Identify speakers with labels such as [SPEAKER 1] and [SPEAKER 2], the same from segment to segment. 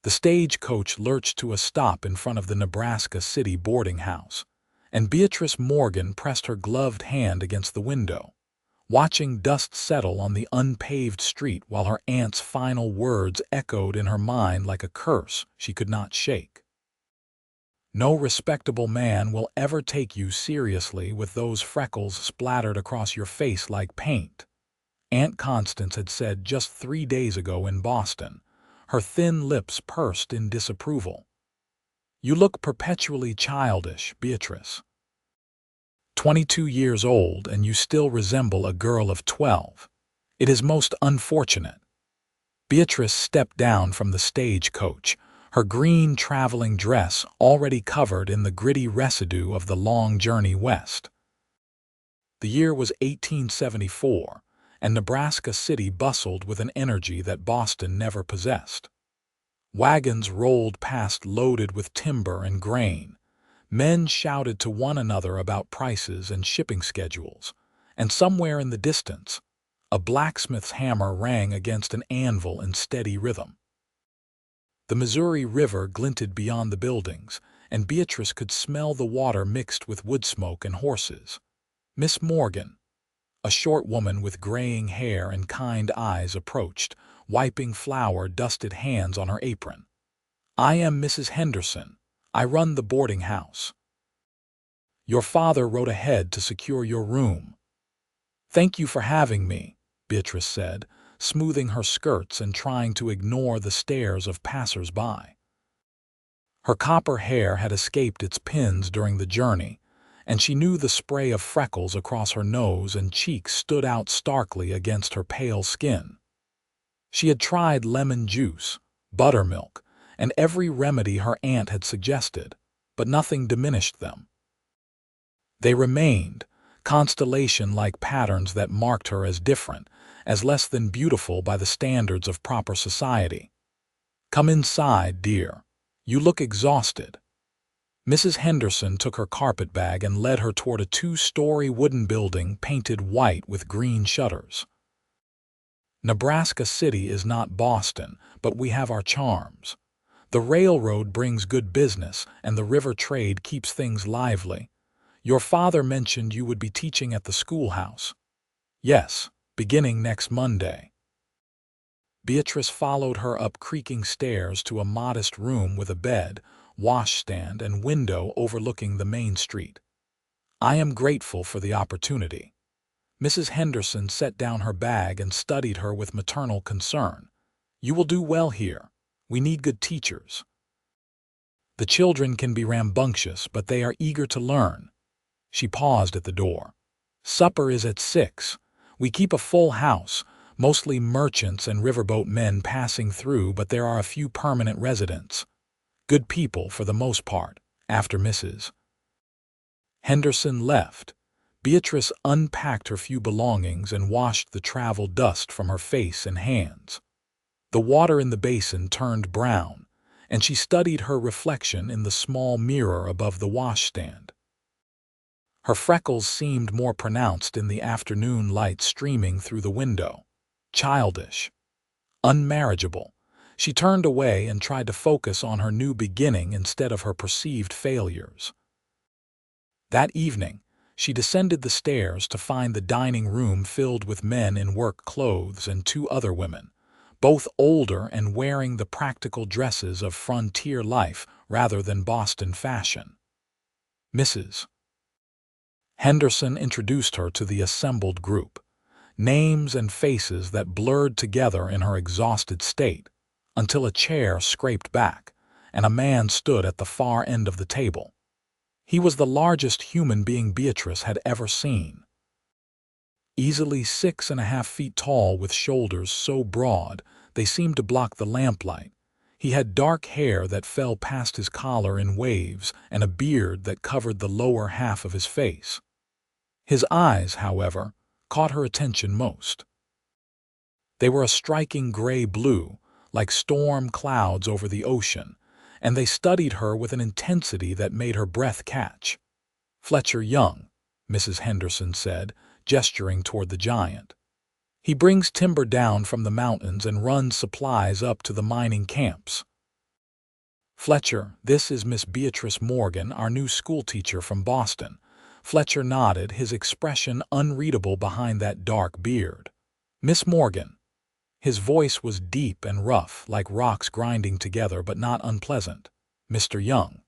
[SPEAKER 1] The stagecoach lurched to a stop in front of the Nebraska City boarding house, and Beatrice Morgan pressed her gloved hand against the window, watching dust settle on the unpaved street while her aunt's final words echoed in her mind like a curse she could not shake. No respectable man will ever take you seriously with those freckles splattered across your face like paint, Aunt Constance had said just 3 days ago in Boston, her thin lips pursed in disapproval. You look perpetually childish, Beatrice. 22 years old and you still resemble a girl of 12. It is most unfortunate. Beatrice stepped down from the stagecoach, her green traveling dress already covered in the gritty residue of the long journey west. The year was 1874, and Nebraska City bustled with an energy that Boston never possessed. Wagons rolled past loaded with timber and grain. Men shouted to one another about prices and shipping schedules, and somewhere in the distance, a blacksmith's hammer rang against an anvil in steady rhythm. The Missouri River glinted beyond the buildings, and Beatrice could smell the water mixed with wood smoke and horses. Miss Morgan, a short woman with graying hair and kind eyes, approached, wiping flour-dusted hands on her apron. "I am Mrs. Henderson. I run the boarding house. Your father rode ahead to secure your room." "Thank you for having me," Beatrice said, smoothing her skirts and trying to ignore the stares of passers-by. Her copper hair had escaped its pins during the journey, and she knew the spray of freckles across her nose and cheeks stood out starkly against her pale skin. She had tried lemon juice, buttermilk, and every remedy her aunt had suggested, but nothing diminished them. They remained, constellation-like patterns that marked her as different, as less than beautiful by the standards of proper society. "Come inside, dear. You look exhausted." Mrs. Henderson took her carpet bag and led her toward a 2-story wooden building painted white with green shutters. Nebraska City is not Boston, but we have our charms. The railroad brings good business, and the river trade keeps things lively. Your father mentioned you would be teaching at the schoolhouse. "Yes, beginning next Monday." Beatrice followed her up creaking stairs to a modest room with a bed, washstand, and window overlooking the main street. "I am grateful for the opportunity." Mrs. Henderson set down her bag and studied her with maternal concern. "You will do well here. We need good teachers. The children can be rambunctious, but they are eager to learn." She paused at the door. "Supper is at 6. We keep a full house, mostly merchants and riverboat men passing through, but there are a few permanent residents. Good people for the most part." After Mrs. Henderson left, Beatrice unpacked her few belongings and washed the travel dust from her face and hands. The water in the basin turned brown, and she studied her reflection in the small mirror above the washstand. Her freckles seemed more pronounced in the afternoon light streaming through the window. Childish. Unmarriageable. She turned away and tried to focus on her new beginning instead of her perceived failures. That evening, she descended the stairs to find the dining room filled with men in work clothes and 2 other women, both older and wearing the practical dresses of frontier life rather than Boston fashion. Mrs. Henderson introduced her to the assembled group, names and faces that blurred together in her exhausted state, until a chair scraped back, and a man stood at the far end of the table. He was the largest human being Beatrice had ever seen. Easily 6.5 feet tall, with shoulders so broad they seemed to block the lamplight, he had dark hair that fell past his collar in waves and a beard that covered the lower half of his face. His eyes, however, caught her attention most. They were a striking gray-blue, like storm clouds over the ocean, and they studied her with an intensity that made her breath catch. "Fletcher Young," Mrs. Henderson said, gesturing toward the giant. "He brings timber down from the mountains and runs supplies up to the mining camps." Fletcher, this is Miss Beatrice Morgan, our new schoolteacher from Boston. Fletcher nodded, his expression unreadable behind that dark beard. Miss Morgan. His voice was deep and rough, like rocks grinding together, but not unpleasant. Mr. Young.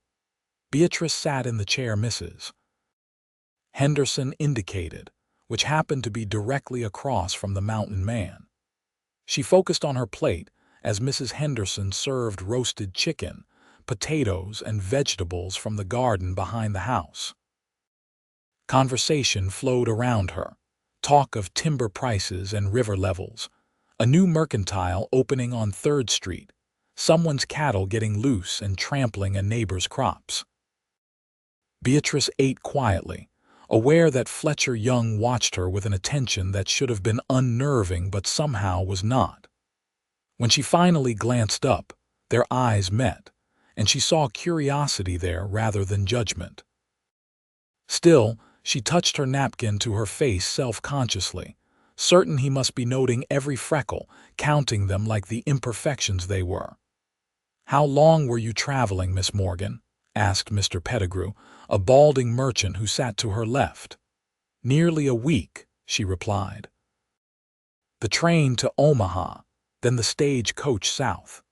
[SPEAKER 1] Beatrice sat in the chair Mrs. Henderson indicated, which happened to be directly across from the mountain man. She focused on her plate as Mrs. Henderson served roasted chicken, potatoes, and vegetables from the garden behind the house. Conversation flowed around her, talk of timber prices and river levels, a new mercantile opening on 3rd Street, someone's cattle getting loose and trampling a neighbor's crops. Beatrice ate quietly, aware that Fletcher Young watched her with an attention that should have been unnerving but somehow was not. When she finally glanced up, their eyes met, and she saw curiosity there rather than judgment. Still, she touched her napkin to her face self-consciously, certain he must be noting every freckle, counting them like the imperfections they were. "How long were you traveling, Miss Morgan?" asked Mr. Pettigrew, a balding merchant who sat to her left. "Nearly a week," she replied. "The train to Omaha, then the stage coach south."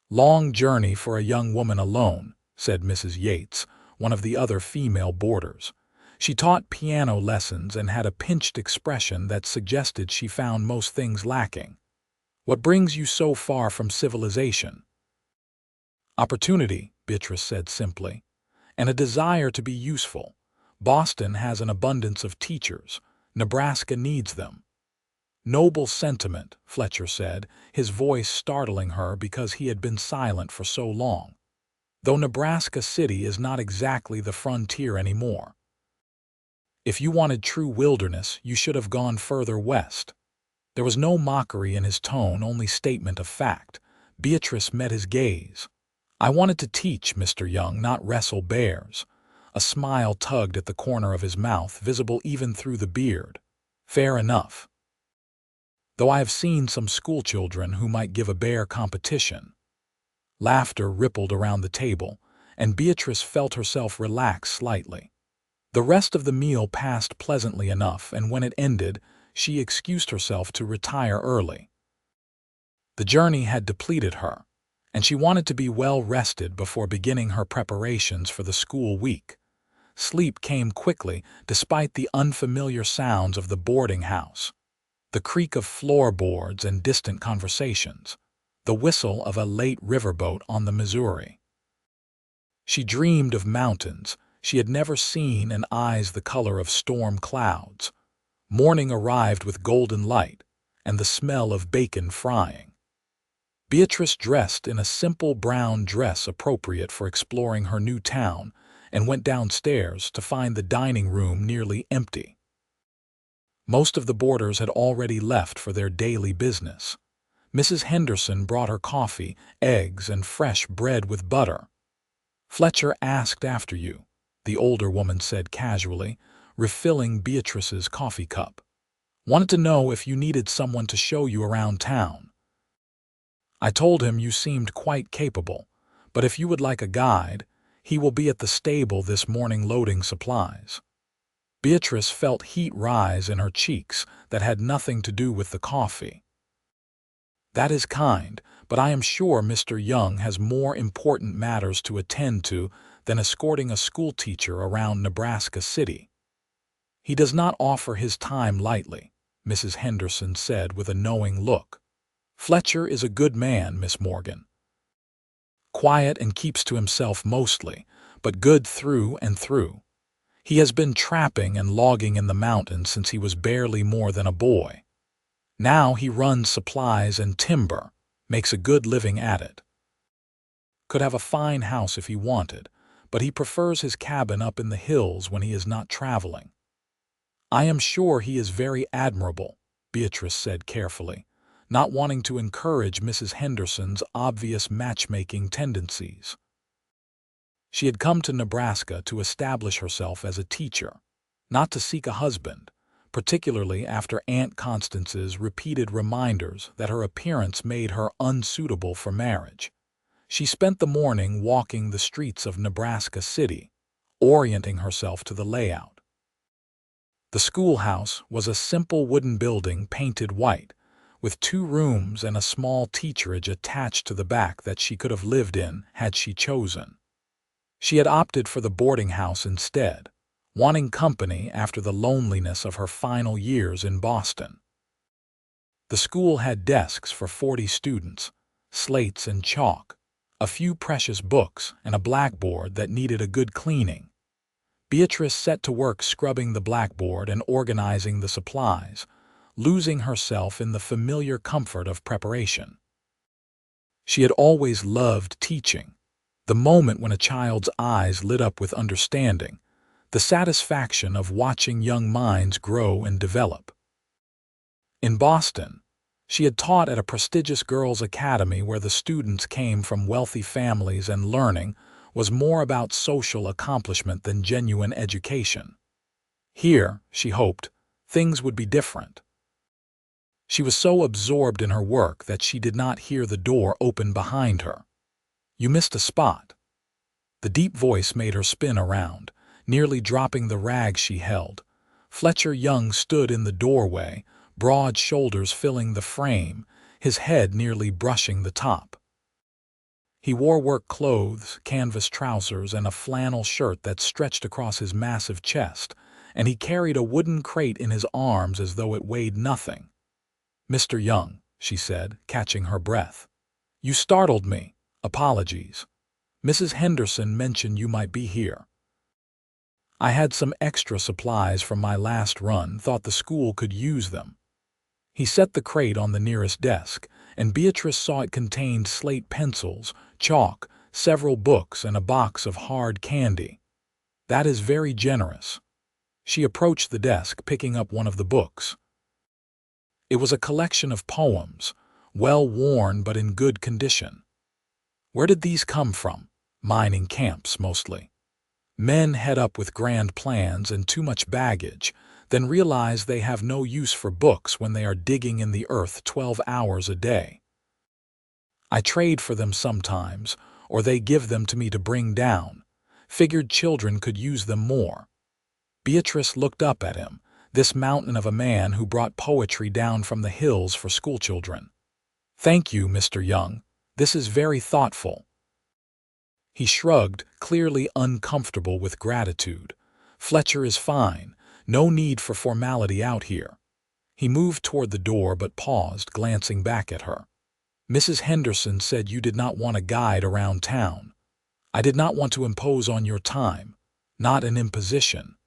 [SPEAKER 1] "Long journey for a young woman alone," said Mrs. Yates, one of the other female boarders. She taught piano lessons and had a pinched expression that suggested she found most things lacking. "What brings you so far from civilization?" "Opportunity," Beatrice said simply, "and a desire to be useful. Boston has an abundance of teachers. Nebraska needs them." "Noble sentiment," Fletcher said, his voice startling her because he had been silent for so long. "Though Nebraska City is not exactly the frontier anymore. If you wanted true wilderness, you should have gone further west." There was no mockery in his tone, only statement of fact. Beatrice met his gaze. "I wanted to teach, Mr. Young, not wrestle bears." A smile tugged at the corner of his mouth, visible even through the beard. "Fair enough. Though I have seen some schoolchildren who might give a bear competition." Laughter rippled around the table, and Beatrice felt herself relax slightly. The rest of the meal passed pleasantly enough, and when it ended, she excused herself to retire early. The journey had depleted her, and she wanted to be well rested before beginning her preparations for the school week. Sleep came quickly, despite the unfamiliar sounds of the boarding house, the creak of floorboards and distant conversations, the whistle of a late riverboat on the Missouri. She dreamed of mountains she had never seen and eyes the color of storm clouds. Morning arrived with golden light and the smell of bacon frying. Beatrice dressed in a simple brown dress appropriate for exploring her new town and went downstairs to find the dining room nearly empty. Most of the boarders had already left for their daily business. Mrs. Henderson brought her coffee, eggs, and fresh bread with butter. "Fletcher asked after you," the older woman said casually, refilling Beatrice's coffee cup. "Wanted to know if you needed someone to show you around town. I told him you seemed quite capable, but if you would like a guide, he will be at the stable this morning loading supplies." Beatrice felt heat rise in her cheeks that had nothing to do with the coffee. "That is kind, but I am sure Mr. Young has more important matters to attend to than escorting a schoolteacher around Nebraska City. He does not offer his time lightly," Mrs. Henderson said with a knowing look. "Fletcher is a good man, Miss Morgan. Quiet and keeps to himself mostly, but good through and through. He has been trapping and logging in the mountains since he was barely more than a boy. Now he runs supplies and timber, makes a good living at it. Could have a fine house if he wanted, but he prefers his cabin up in the hills when he is not traveling." "I am sure he is very admirable," Beatrice said carefully, not wanting to encourage Mrs. Henderson's obvious matchmaking tendencies. She had come to Nebraska to establish herself as a teacher, not to seek a husband, particularly after Aunt Constance's repeated reminders that her appearance made her unsuitable for marriage. She spent the morning walking the streets of Nebraska City, orienting herself to the layout. The schoolhouse was a simple wooden building painted white, with 2 rooms and a small teacherage attached to the back that she could have lived in had she chosen. She had opted for the boarding house instead, wanting company after the loneliness of her final years in Boston. The school had desks for 40 students, slates and chalk, a few precious books, and a blackboard that needed a good cleaning. Beatrice set to work scrubbing the blackboard and organizing the supplies, losing herself in the familiar comfort of preparation. She had always loved teaching, the moment when a child's eyes lit up with understanding, the satisfaction of watching young minds grow and develop. In Boston, she had taught at a prestigious girls' academy where the students came from wealthy families and learning was more about social accomplishment than genuine education. Here, she hoped, things would be different. She was so absorbed in her work that she did not hear the door open behind her. "You missed a spot." The deep voice made her spin around, nearly dropping the rag she held. Fletcher Young stood in the doorway, broad shoulders filling the frame, his head nearly brushing the top. He wore work clothes, canvas trousers, and a flannel shirt that stretched across his massive chest, and he carried a wooden crate in his arms as though it weighed nothing. "Mr. Young," she said, catching her breath. "You startled me. Apologies. Mrs. Henderson mentioned you might be here. I had some extra supplies from my last run, thought the school could use them." He set the crate on the nearest desk, and Beatrice saw it contained slate pencils, chalk, several books, and a box of hard candy. "That is very generous." She approached the desk, picking up one of the books. It was a collection of poems, well worn but in good condition. Where did these come from? Mining camps, mostly. Men head up with grand plans and too much baggage, then realize they have no use for books when they are digging in the earth 12 hours a day. "I trade for them sometimes, or they give them to me to bring down. Figured children could use them more." Beatrice looked up at him, this mountain of a man who brought poetry down from the hills for schoolchildren. "Thank you, Mr. Young. This is very thoughtful." He shrugged, clearly uncomfortable with gratitude. "Fletcher is fine. No need for formality out here." He moved toward the door but paused, glancing back at her. "Mrs. Henderson said you did not want a guide around town. I did not want to impose on your time. Not an imposition."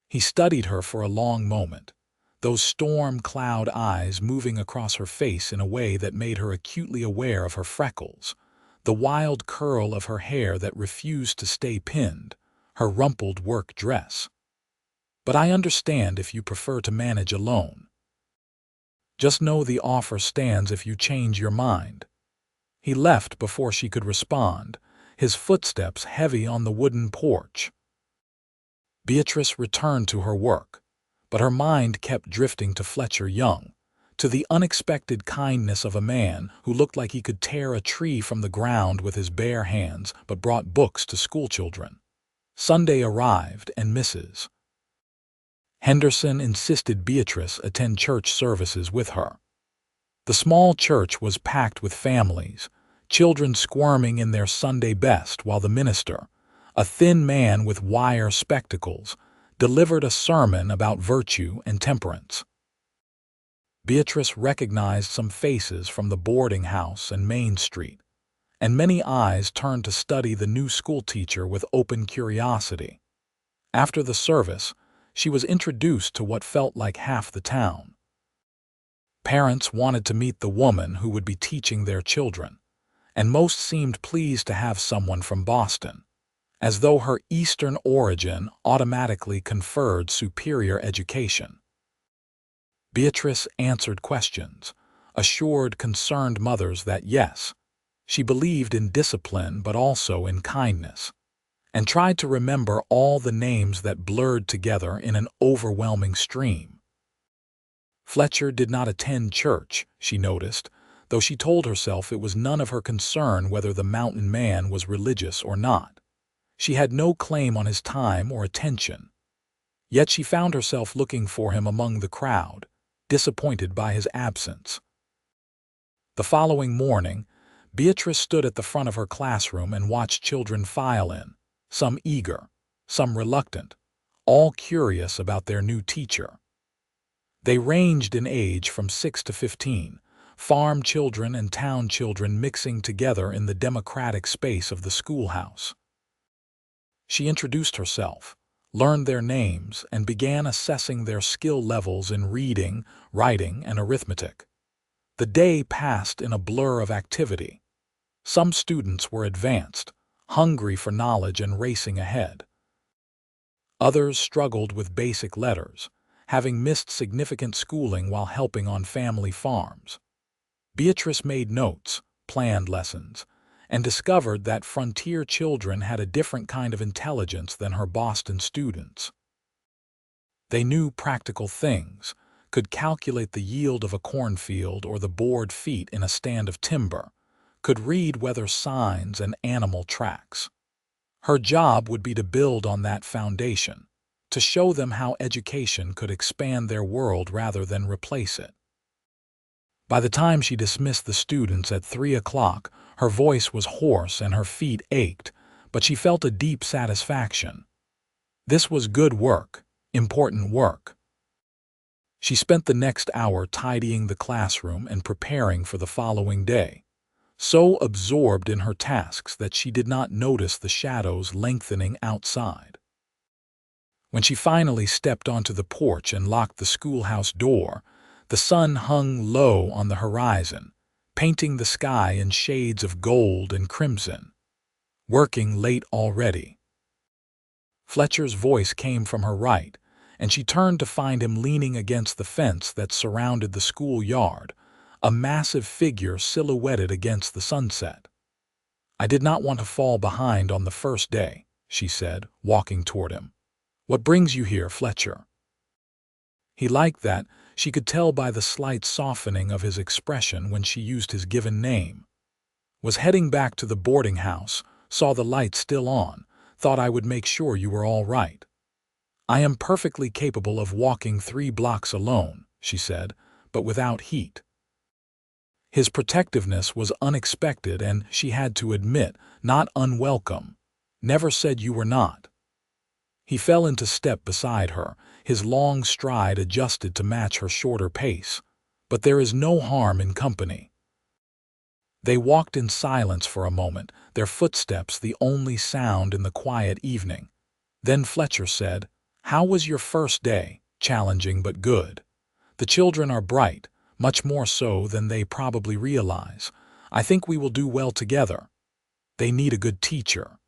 [SPEAKER 1] He studied her for a long moment, those storm cloud eyes moving across her face in a way that made her acutely aware of her freckles, the wild curl of her hair that refused to stay pinned, her rumpled work dress. "But I understand if you prefer to manage alone. Just know the offer stands if you change your mind." He left before she could respond, his footsteps heavy on the wooden porch. Beatrice returned to her work, but her mind kept drifting to Fletcher Young, to the unexpected kindness of a man who looked like he could tear a tree from the ground with his bare hands but brought books to schoolchildren. Sunday arrived, and Mrs. Henderson insisted Beatrice attend church services with her. The small church was packed with families, children squirming in their Sunday best while the minister, a thin man with wire spectacles, delivered a sermon about virtue and temperance. Beatrice recognized some faces from the boarding house and Main Street, and many eyes turned to study the new schoolteacher with open curiosity. After the service, she was introduced to what felt like half the town. Parents wanted to meet the woman who would be teaching their children, and most seemed pleased to have someone from Boston, as though her Eastern origin automatically conferred superior education. Beatrice answered questions, assured concerned mothers that yes, she believed in discipline but also in kindness, and tried to remember all the names that blurred together in an overwhelming stream. Fletcher did not attend church, she noticed, though she told herself it was none of her concern whether the mountain man was religious or not. She had no claim on his time or attention. Yet she found herself looking for him among the crowd, disappointed by his absence. The following morning, Beatrice stood at the front of her classroom and watched children file in, some eager, some reluctant, all curious about their new teacher. They ranged in age from 6 to 15, farm children and town children mixing together in the democratic space of the schoolhouse. She introduced herself, learned their names, and began assessing their skill levels in reading, writing, and arithmetic. The day passed in a blur of activity. Some students were advanced, hungry for knowledge and racing ahead. Others struggled with basic letters, having missed significant schooling while helping on family farms. Beatrice made notes, planned lessons, and discovered that frontier children had a different kind of intelligence than her Boston students. They knew practical things, could calculate the yield of a cornfield or the bored feet in a stand of timber, could read weather signs and animal tracks. Her job would be to build on that foundation, to show them how education could expand their world rather than replace it. By the time she dismissed the students at 3 o'clock, her voice was hoarse and her feet ached, but she felt a deep satisfaction. This was good work, important work. She spent the next hour tidying the classroom and preparing for the following day, so absorbed in her tasks that she did not notice the shadows lengthening outside. When she finally stepped onto the porch and locked the schoolhouse door, the sun hung low on the horizon, painting the sky in shades of gold and crimson. Working late already. Fletcher's voice came from her right, and she turned to find him leaning against the fence that surrounded the schoolyard, a massive figure silhouetted against the sunset. "I did not want to fall behind on the first day," she said, walking toward him. "What brings you here, Fletcher?" He liked that. She could tell by the slight softening of his expression when she used his given name. "Was heading back to the boarding house, saw the light still on, thought I would make sure you were all right." "I am perfectly capable of walking 3 blocks alone," she said, "but without heat." His protectiveness was unexpected and, she had to admit, not unwelcome. "Never said you were not." He fell into step beside her, his long stride adjusted to match her shorter pace. "But there is no harm in company." They walked in silence for a moment, their footsteps the only sound in the quiet evening. Then Fletcher said, "How was your first day?" "Challenging but good. The children are bright, much more so than they probably realize. I think we will do well together. They need a good teacher."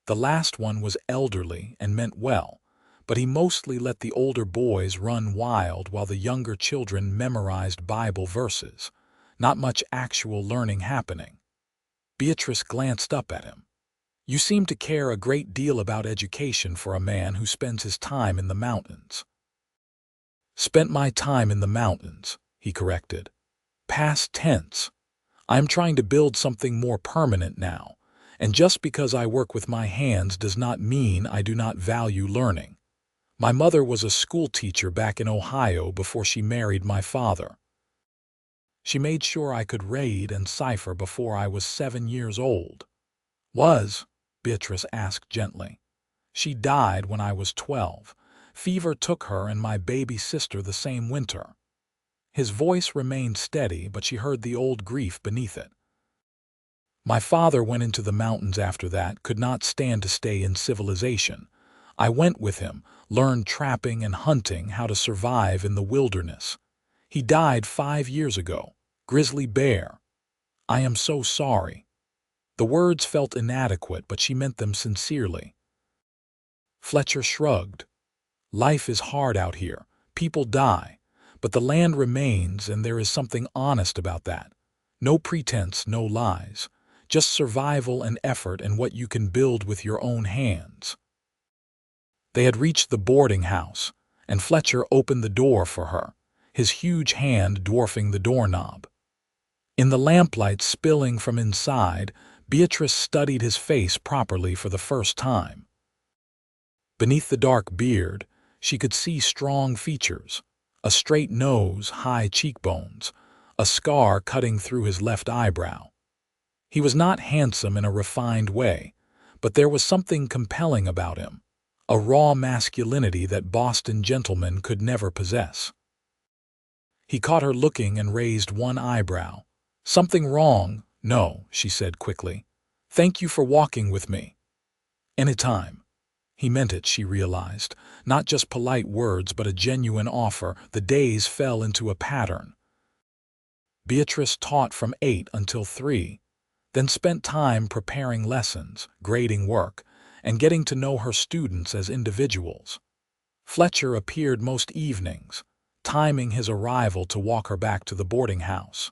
[SPEAKER 1] The last one was elderly and meant well, but he mostly let the older boys run wild while the younger children memorized Bible verses. Not much actual learning happening. Beatrice glanced up at him. "You seem to care a great deal about education for a man who spends his time in the mountains." "Spent my time in the mountains," he corrected. "Past tense. I'm trying to build something more permanent now, and just because I work with my hands does not mean I do not value learning. My mother was a schoolteacher back in Ohio before she married my father. She made sure I could read and cipher before I was 7 years old." "Was?" Beatrice asked gently. "She died when I was 12. Fever took her and my baby sister the same winter." His voice remained steady, but she heard the old grief beneath it. "My father went into the mountains after that, could not stand to stay in civilization. I went with him, learned trapping and hunting, how to survive in the wilderness. He died 5 years ago. Grizzly bear. I am so sorry." The words felt inadequate, but she meant them sincerely. Fletcher shrugged. "Life is hard out here. People die. But the land remains, and there is something honest about that. No pretense, no lies. Just survival and effort and what you can build with your own hands." They had reached the boarding house, and Fletcher opened the door for her, his huge hand dwarfing the doorknob. In the lamplight spilling from inside, Beatrice studied his face properly for the first time. Beneath the dark beard, she could see strong features, a straight nose, high cheekbones, a scar cutting through his left eyebrow. He was not handsome in a refined way, but there was something compelling about him, a raw masculinity that Boston gentlemen could never possess. He caught her looking and raised one eyebrow. "Something wrong?" "No," she said quickly. "Thank you for walking with me." "Anytime." He meant it, she realized. Not just polite words, but a genuine offer. The days fell into a pattern. Beatrice taught from 8 until 3, then spent time preparing lessons, grading work, and getting to know her students as individuals. Fletcher appeared most evenings, timing his arrival to walk her back to the boarding house.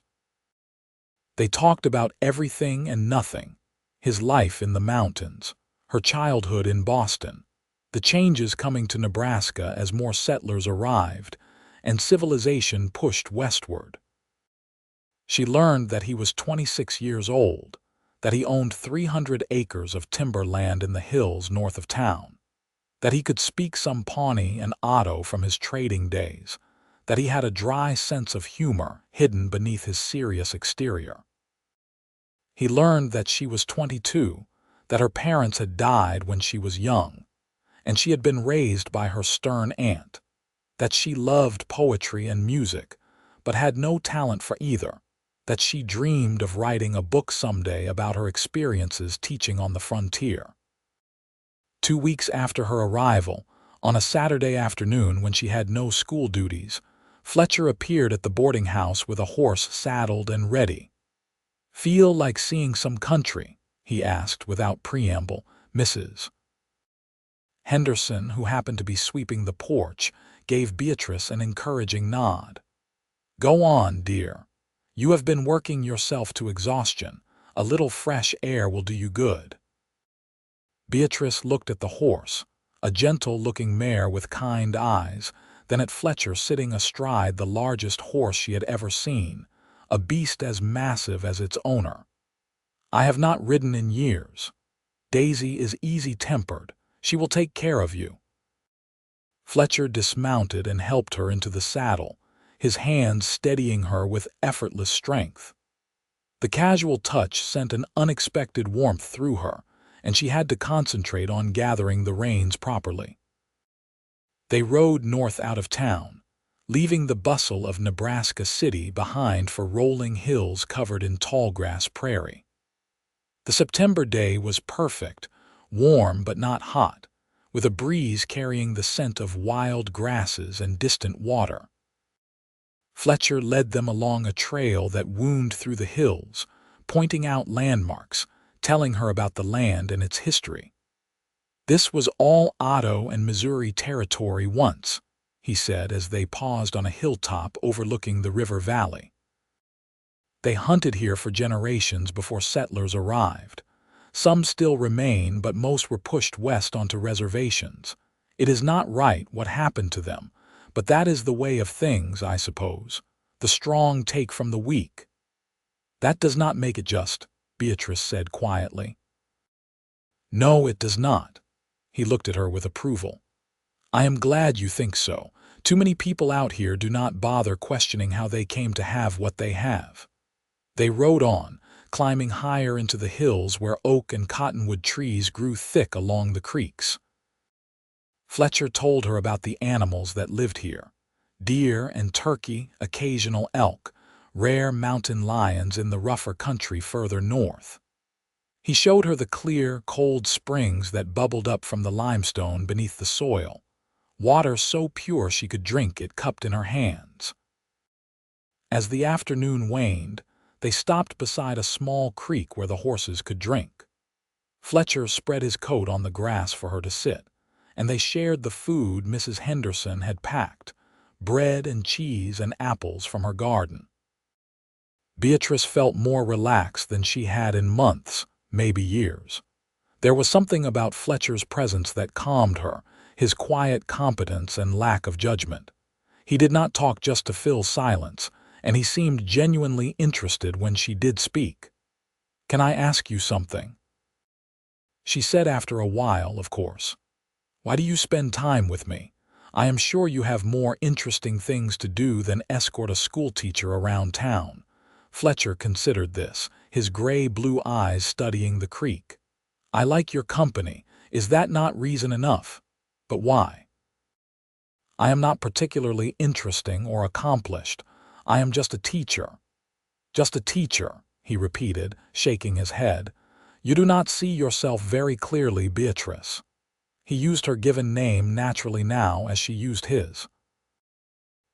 [SPEAKER 1] They talked about everything and nothing: his life in the mountains, her childhood in Boston, the changes coming to Nebraska as more settlers arrived, and civilization pushed westward. She learned that he was 26 years old, that he owned 300 acres of timberland in the hills north of town, that he could speak some Pawnee and Otto from his trading days, that he had a dry sense of humor hidden beneath his serious exterior. He learned that she was 22, that her parents had died when she was young, and she had been raised by her stern aunt, that she loved poetry and music, but had no talent for either, that she dreamed of writing a book someday about her experiences teaching on the frontier. 2 weeks after her arrival, on a Saturday afternoon when she had no school duties, Fletcher appeared at the boarding house with a horse saddled and ready. "Feel like seeing some country?" he asked without preamble. Mrs. Henderson, who happened to be sweeping the porch, gave Beatrice an encouraging nod. "Go on, dear. You have been working yourself to exhaustion. A little fresh air will do you good." Beatrice looked at the horse, a gentle-looking mare with kind eyes, then at Fletcher sitting astride the largest horse she had ever seen, a beast as massive as its owner. "I have not ridden in years. Daisy is easy-tempered. She will take care of you." Fletcher dismounted and helped her into the saddle, his hands steadying her with effortless strength. The casual touch sent an unexpected warmth through her, and she had to concentrate on gathering the reins properly. They rode north out of town, leaving the bustle of Nebraska City behind for rolling hills covered in tallgrass prairie. The September day was perfect, warm but not hot, with a breeze carrying the scent of wild grasses and distant water. Fletcher led them along a trail that wound through the hills, pointing out landmarks, telling her about the land and its history. "This was all Otto and Missouri territory once," he said as they paused on a hilltop overlooking the river valley. "They hunted here for generations before settlers arrived. Some still remain, but most were pushed west onto reservations. It is not right what happened to them, but that is the way of things, I suppose. The strong take from the weak." "That does not make it just," Beatrice said quietly. "No, it does not." He looked at her with approval. "I am glad you think so. Too many people out here do not bother questioning how they came to have what they have." They rode on, climbing higher into the hills where oak and cottonwood trees grew thick along the creeks. Fletcher told her about the animals that lived here: deer and turkey, occasional elk, rare mountain lions in the rougher country further north. He showed her the clear, cold springs that bubbled up from the limestone beneath the soil, water so pure she could drink it cupped in her hands. As the afternoon waned, they stopped beside a small creek where the horses could drink. Fletcher spread his coat on the grass for her to sit, and they shared the food Mrs. Henderson had packed: bread and cheese and apples from her garden. Beatrice felt more relaxed than she had in months, maybe years. There was something about Fletcher's presence that calmed her, his quiet competence and lack of judgment. He did not talk just to fill silence, and he seemed genuinely interested when she did speak. "Can I ask you something?" She said after a while, of course. "Why do you spend time with me? I am sure you have more interesting things to do than escort a schoolteacher around town." Fletcher considered this, his gray-blue eyes studying the creek. "I like your company. Is that not reason enough? But why?" "I am not particularly interesting or accomplished. I am just a teacher." "Just a teacher," he repeated, shaking his head. "You do not see yourself very clearly, Beatrice." He used her given name naturally now as she used his.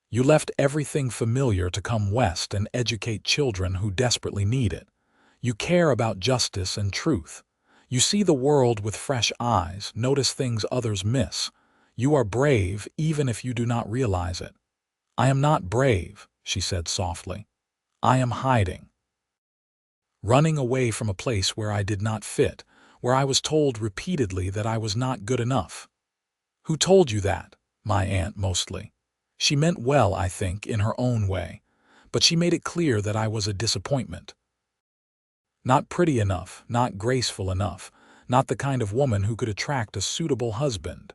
[SPEAKER 1] "You left everything familiar to come west and educate children who desperately need it. You care about justice and truth. You see the world with fresh eyes, notice things others miss. You are brave even if you do not realize it." "I am not brave," she said softly. "I am hiding. Running away from a place where I did not fit, where I was told repeatedly that I was not good enough." "Who told you that?" "My aunt, mostly. She meant well, I think, in her own way, but she made it clear that I was a disappointment. Not pretty enough, not graceful enough, not the kind of woman who could attract a suitable husband."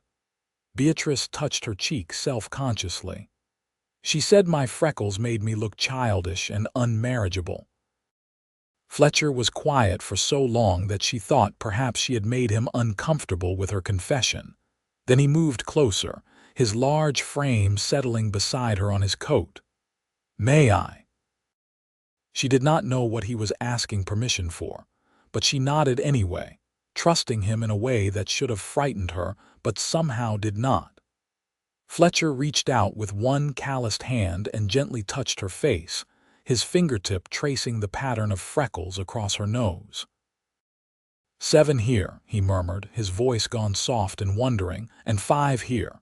[SPEAKER 1] Beatrice touched her cheek self-consciously. "She said my freckles made me look childish and unmarriageable." Fletcher was quiet for so long that she thought perhaps she had made him uncomfortable with her confession. Then he moved closer, his large frame settling beside her on his coat. "May I?" She did not know what he was asking permission for, but she nodded anyway, trusting him in a way that should have frightened her but somehow did not. Fletcher reached out with one calloused hand and gently touched her face, his fingertip tracing the pattern of freckles across her nose. "7 here," he murmured, his voice gone soft and wondering, "and 5 here."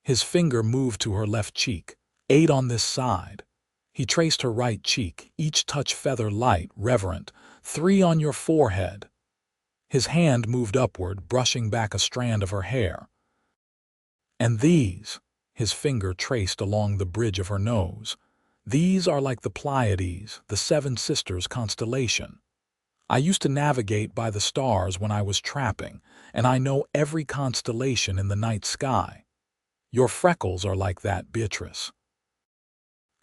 [SPEAKER 1] His finger moved to her left cheek. 8 on this side." He traced her right cheek, each touch feather light, reverent. 3 on your forehead." His hand moved upward, brushing back a strand of her hair. "And these," his finger traced along the bridge of her nose. "These are like the Pleiades, the 7 sisters constellation. I used to navigate by the stars when I was trapping, and I know every constellation in the night sky. Your freckles are like that, Beatrice.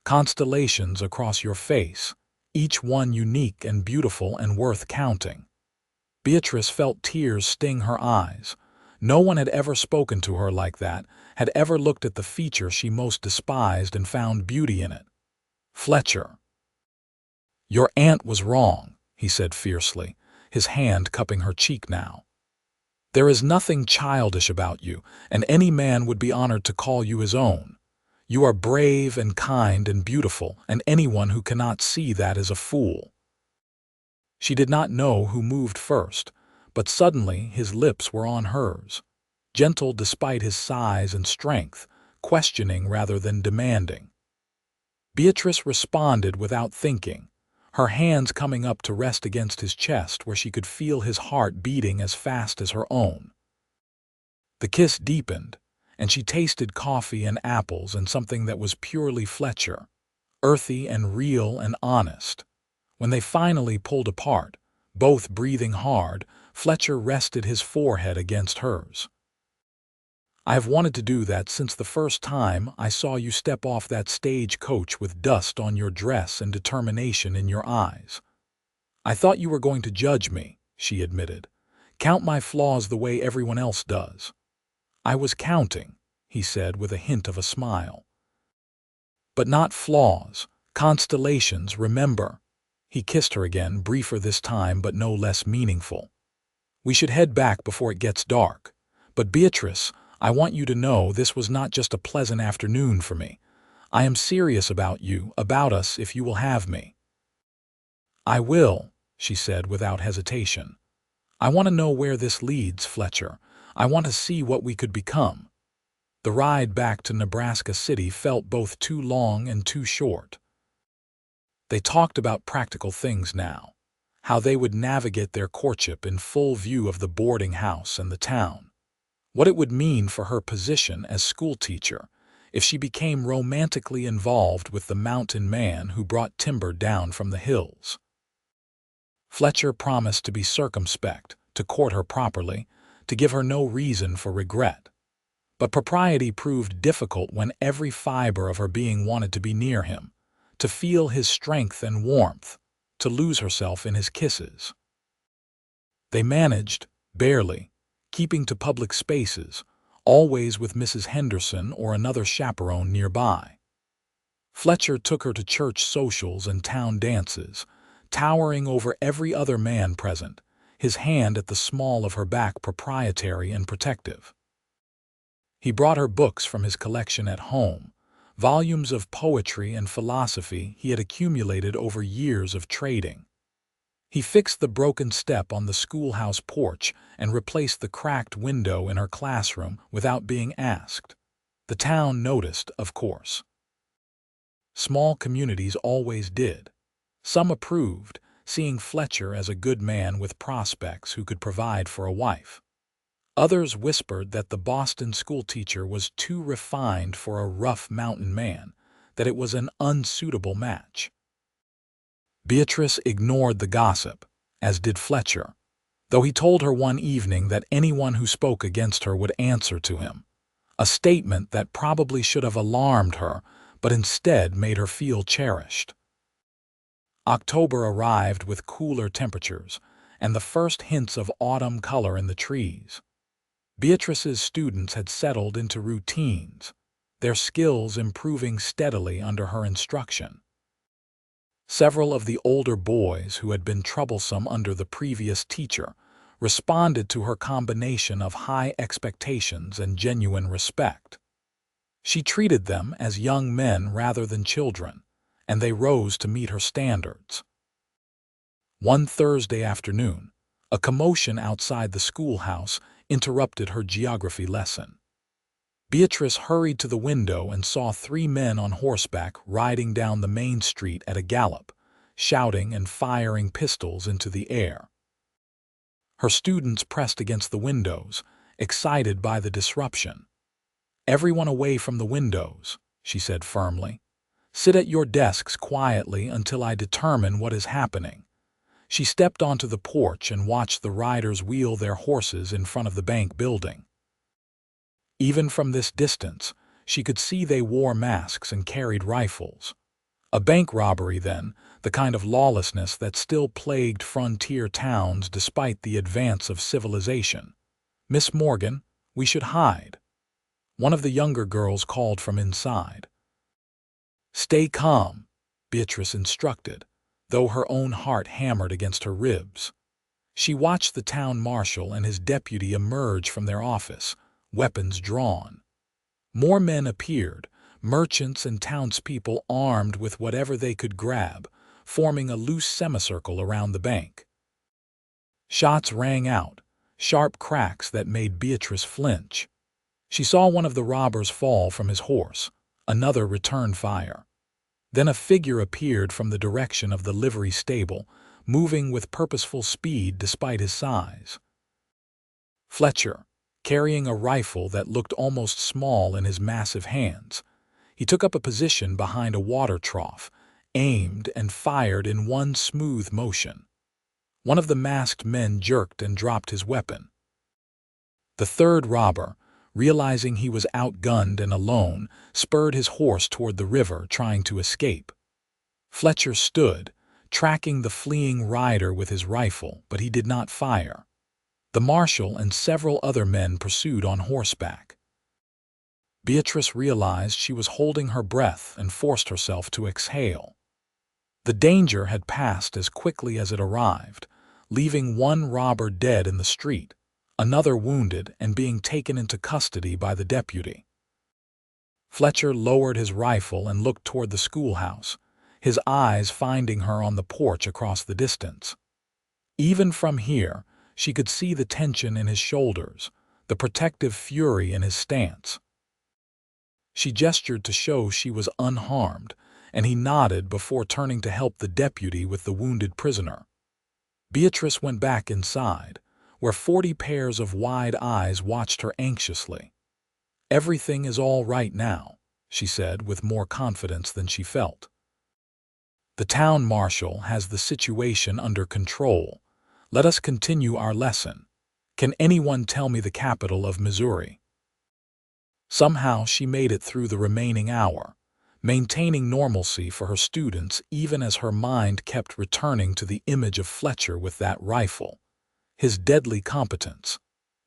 [SPEAKER 1] Constellations across your face, each one unique and beautiful and worth counting." Beatrice felt tears sting her eyes. No one had ever spoken to her like that, had ever looked at the feature she most despised and found beauty in it. "Fletcher." "Your aunt was wrong," he said fiercely, his hand cupping her cheek now. "There is nothing childish about you, and any man would be honored to call you his own. You are brave and kind and beautiful, and anyone who cannot see that is a fool." She did not know who moved first, but suddenly his lips were on hers, gentle despite his size and strength, questioning rather than demanding. Beatrice responded without thinking, her hands coming up to rest against his chest where she could feel his heart beating as fast as her own. The kiss deepened, and she tasted coffee and apples and something that was purely Fletcher, earthy and real and honest. When they finally pulled apart, both breathing hard, Fletcher rested his forehead against hers. "I have wanted to do that since the first time I saw you step off that stage coach with dust on your dress and determination in your eyes. I thought you were going to judge me," she admitted, "count my flaws the way everyone else does." "I was counting," he said with a hint of a smile. "But not flaws, constellations, remember." He kissed her again, briefer this time but no less meaningful. "We should head back before it gets dark. But Beatrice, I want you to know this was not just a pleasant afternoon for me. I am serious about you, about us, if you will have me." "I will," she said without hesitation. "I want to know where this leads, Fletcher. I want to see what we could become." The ride back to Nebraska City felt both too long and too short. They talked about practical things now, how they would navigate their courtship in full view of the boarding house and the town, what it would mean for her position as schoolteacher, if she became romantically involved with the mountain man who brought timber down from the hills. Fletcher promised to be circumspect, to court her properly, to give her no reason for regret. But propriety proved difficult when every fiber of her being wanted to be near him, to feel his strength and warmth, to lose herself in his kisses. They managed, barely, keeping to public spaces, always with Mrs. Henderson or another chaperone nearby. Fletcher took her to church socials and town dances, towering over every other man present, his hand at the small of her back proprietary and protective. He brought her books from his collection at home, volumes of poetry and philosophy he had accumulated over years of trading. He fixed the broken step on the schoolhouse porch and replaced the cracked window in her classroom without being asked. The town noticed, of course. Small communities always did. Some approved, seeing Fletcher as a good man with prospects who could provide for a wife. Others whispered that the Boston schoolteacher was too refined for a rough mountain man, that it was an unsuitable match. Beatrice ignored the gossip, as did Fletcher, though he told her one evening that anyone who spoke against her would answer to him, a statement that probably should have alarmed her, but instead made her feel cherished. October arrived with cooler temperatures and the first hints of autumn color in the trees. Beatrice's students had settled into routines, their skills improving steadily under her instruction. Several of the older boys who had been troublesome under the previous teacher responded to her combination of high expectations and genuine respect. She treated them as young men rather than children, and they rose to meet her standards. One Thursday afternoon, a commotion outside the schoolhouse interrupted her geography lesson. Beatrice hurried to the window and saw 3 men on horseback riding down the main street at a gallop, shouting and firing pistols into the air. Her students pressed against the windows, excited by the disruption. "Everyone away from the windows," she said firmly. "Sit at your desks quietly until I determine what is happening." She stepped onto the porch and watched the riders wheel their horses in front of the bank building. Even from this distance, she could see they wore masks and carried rifles. A bank robbery, then, the kind of lawlessness that still plagued frontier towns despite the advance of civilization. "Miss Morgan, we should hide," one of the younger girls called from inside. "Stay calm," Beatrice instructed, though her own heart hammered against her ribs. She watched the town marshal and his deputy emerge from their office, weapons drawn. More men appeared, merchants and townspeople armed with whatever they could grab, forming a loose semicircle around the bank. Shots rang out, sharp cracks that made Beatrice flinch. She saw one of the robbers fall from his horse, another returned fire. Then a figure appeared from the direction of the livery stable, moving with purposeful speed despite his size. Fletcher, carrying a rifle that looked almost small in his massive hands. He took up a position behind a water trough, aimed and fired in one smooth motion. One of the masked men jerked and dropped his weapon. The third robber, realizing he was outgunned and alone, spurred his horse toward the river, trying to escape. Fletcher stood, tracking the fleeing rider with his rifle, but he did not fire. The marshal and several other men pursued on horseback. Beatrice realized she was holding her breath and forced herself to exhale. The danger had passed as quickly as it arrived, leaving one robber dead in the street, another wounded and being taken into custody by the deputy. Fletcher lowered his rifle and looked toward the schoolhouse, his eyes finding her on the porch across the distance. Even from here, she could see the tension in his shoulders, the protective fury in his stance. She gestured to show she was unharmed, and he nodded before turning to help the deputy with the wounded prisoner. Beatrice went back inside, where 40 pairs of wide eyes watched her anxiously. "Everything is all right now," she said with more confidence than she felt. "The town marshal has the situation under control. Let us continue our lesson. Can anyone tell me the capital of Missouri?" Somehow she made it through the remaining hour, maintaining normalcy for her students even as her mind kept returning to the image of Fletcher with that rifle, his deadly competence,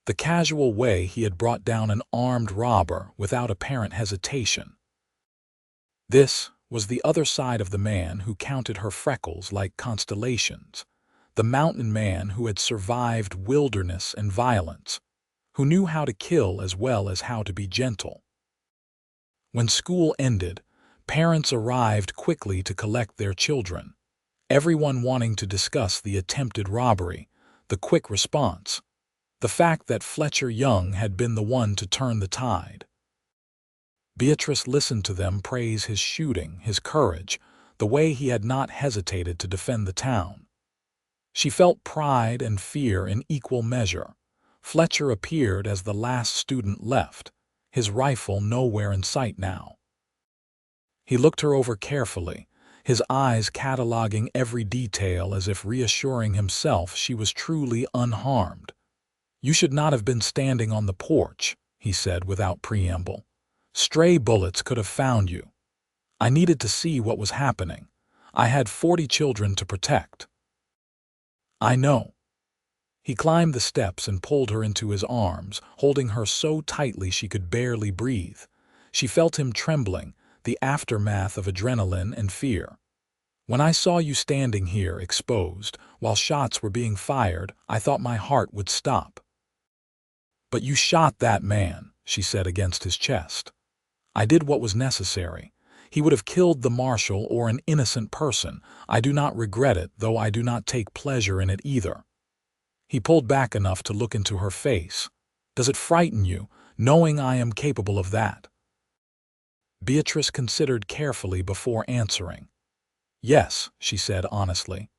[SPEAKER 1] the casual way he had brought down an armed robber without apparent hesitation. This was the other side of the man who counted her freckles like constellations, the mountain man who had survived wilderness and violence, who knew how to kill as well as how to be gentle. When school ended, parents arrived quickly to collect their children, everyone wanting to discuss the attempted robbery, the quick response, the fact that Fletcher Young had been the one to turn the tide. Beatrice listened to them praise his shooting, his courage, the way he had not hesitated to defend the town. She felt pride and fear in equal measure. Fletcher appeared as the last student left, his rifle nowhere in sight now. He looked her over carefully, his eyes cataloging every detail as if reassuring himself she was truly unharmed. "You should not have been standing on the porch," he said without preamble. "Stray bullets could have found you. I needed to see what was happening. I had 40 children to protect." "I know." He climbed the steps and pulled her into his arms, holding her so tightly she could barely breathe. She felt him trembling, the aftermath of adrenaline and fear. "When I saw you standing here, exposed, while shots were being fired, I thought my heart would stop." "But you shot that man," she said against his chest. "I did what was necessary. He would have killed the marshal or an innocent person. I do not regret it, though I do not take pleasure in it either." He pulled back enough to look into her face. "Does it frighten you, knowing I am capable of that?" Beatrice considered carefully before answering. "Yes," she said honestly,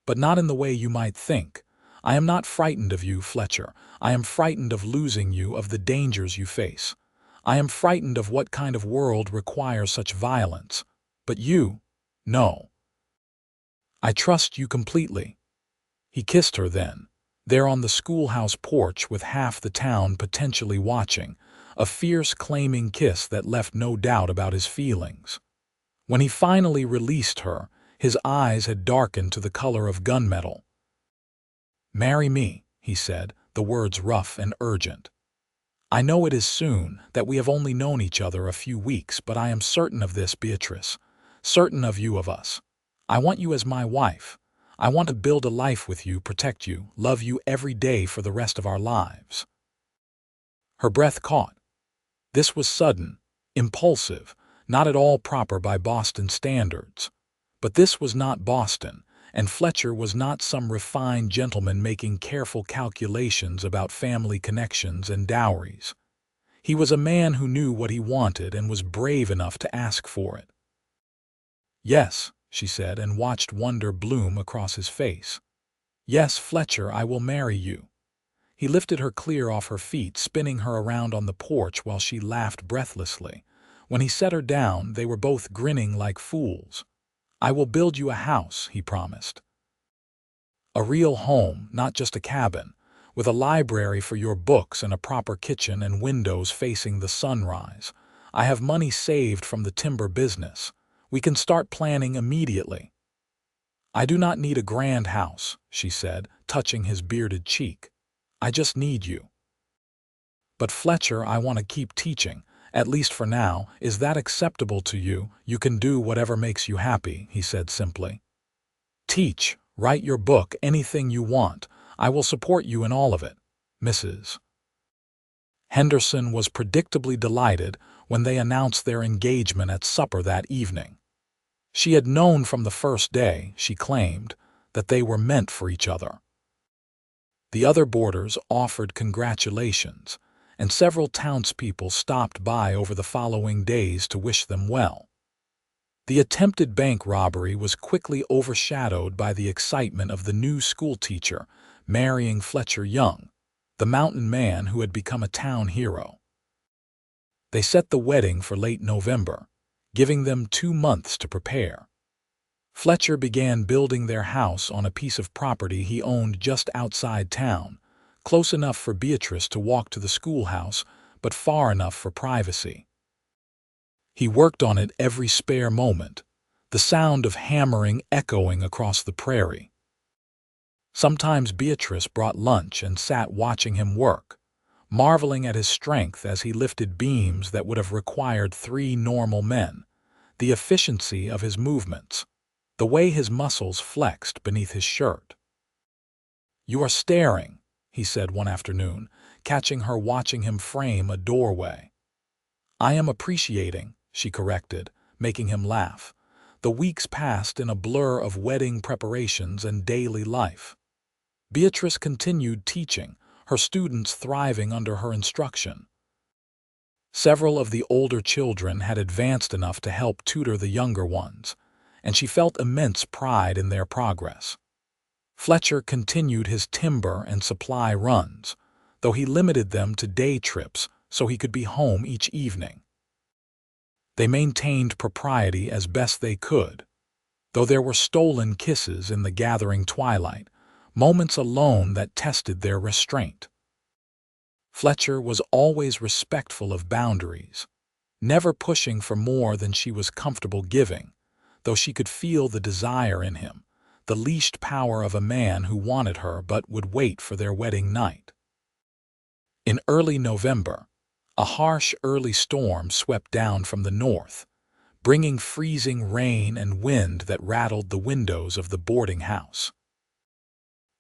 [SPEAKER 1] "but not in the way you might think. I am not frightened of you, Fletcher. I am frightened of losing you, of the dangers you face. I am frightened of what kind of world requires such violence. But you, no. I trust you completely." He kissed her then, there on the schoolhouse porch with half the town potentially watching, a fierce claiming kiss that left no doubt about his feelings. When he finally released her, his eyes had darkened to the color of gunmetal. "Marry me," he said, the words rough and urgent. "I know it is soon, that we have only known each other a few weeks, but I am certain of this, Beatrice, certain of you, of us. I want you as my wife. I want to build a life with you, protect you, love you every day for the rest of our lives." Her breath caught. This was sudden, impulsive, not at all proper by Boston standards. But this was not Boston, and Fletcher was not some refined gentleman making careful calculations about family connections and dowries. He was a man who knew what he wanted and was brave enough to ask for it. "Yes," she said, and watched wonder bloom across his face. "Yes, Fletcher, I will marry you." He lifted her clear off her feet, spinning her around on the porch while she laughed breathlessly. When he set her down, they were both grinning like fools. "I will build you a house," he promised. "A real home, not just a cabin, with a library for your books and a proper kitchen and windows facing the sunrise. I have money saved from the timber business. We can start planning immediately." "I do not need a grand house," she said, touching his bearded cheek. "I just need you." "But Fletcher, I want to keep teaching, at least for now. Is that acceptable to you?" "You can do whatever makes you happy," he said simply. "Teach, write your book, anything you want. I will support you in all of it, Mrs. Henderson was predictably delighted when they announced their engagement at supper that evening. She had known from the first day, she claimed, that they were meant for each other. The other boarders offered congratulations, and several townspeople stopped by over the following days to wish them well. The attempted bank robbery was quickly overshadowed by the excitement of the new schoolteacher marrying Fletcher Young, the mountain man who had become a town hero. They set the wedding for late November, giving them 2 months to prepare. Fletcher began building their house on a piece of property he owned just outside town, close enough for Beatrice to walk to the schoolhouse, but far enough for privacy. He worked on it every spare moment, the sound of hammering echoing across the prairie. Sometimes Beatrice brought lunch and sat watching him work, marveling at his strength as he lifted beams that would have required 3 normal men, the efficiency of his movements, the way his muscles flexed beneath his shirt. "You are staring," he said one afternoon, catching her watching him frame a doorway. "I am appreciating," she corrected, making him laugh. The weeks passed in a blur of wedding preparations and daily life. Beatrice continued teaching, her students thriving under her instruction. Several of the older children had advanced enough to help tutor the younger ones, and she felt immense pride in their progress. Fletcher continued his timber and supply runs, though he limited them to day trips so he could be home each evening. They maintained propriety as best they could, though there were stolen kisses in the gathering twilight, moments alone that tested their restraint. Fletcher was always respectful of boundaries, never pushing for more than she was comfortable giving, though she could feel the desire in him, the leashed power of a man who wanted her but would wait for their wedding night. In early November, a harsh early storm swept down from the north, bringing freezing rain and wind that rattled the windows of the boarding house.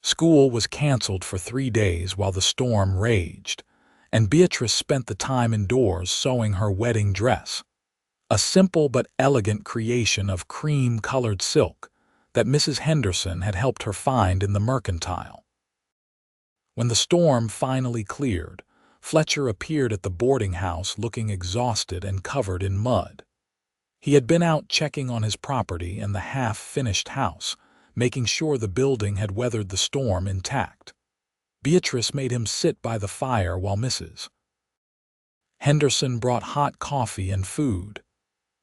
[SPEAKER 1] School was canceled for 3 days while the storm raged, and Beatrice spent the time indoors sewing her wedding dress, a simple but elegant creation of cream-colored silk that Mrs. Henderson had helped her find in the mercantile. When the storm finally cleared, Fletcher appeared at the boarding house looking exhausted and covered in mud. He had been out checking on his property and the half-finished house, making sure the building had weathered the storm intact. Beatrice made him sit by the fire while Mrs. Henderson brought hot coffee and food.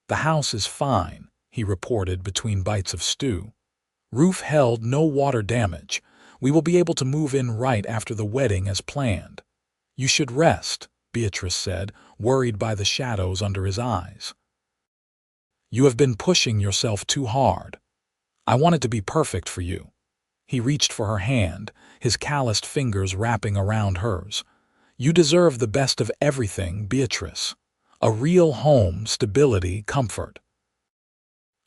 [SPEAKER 1] "The house is fine," he reported between bites of stew. "Roof held, no water damage. We will be able to move in right after the wedding as planned." "You should rest," Beatrice said, worried by the shadows under his eyes. "You have been pushing yourself too hard. I wanted to be perfect for you." He reached for her hand, his calloused fingers wrapping around hers. "You deserve the best of everything, Beatrice. A real home, stability, comfort.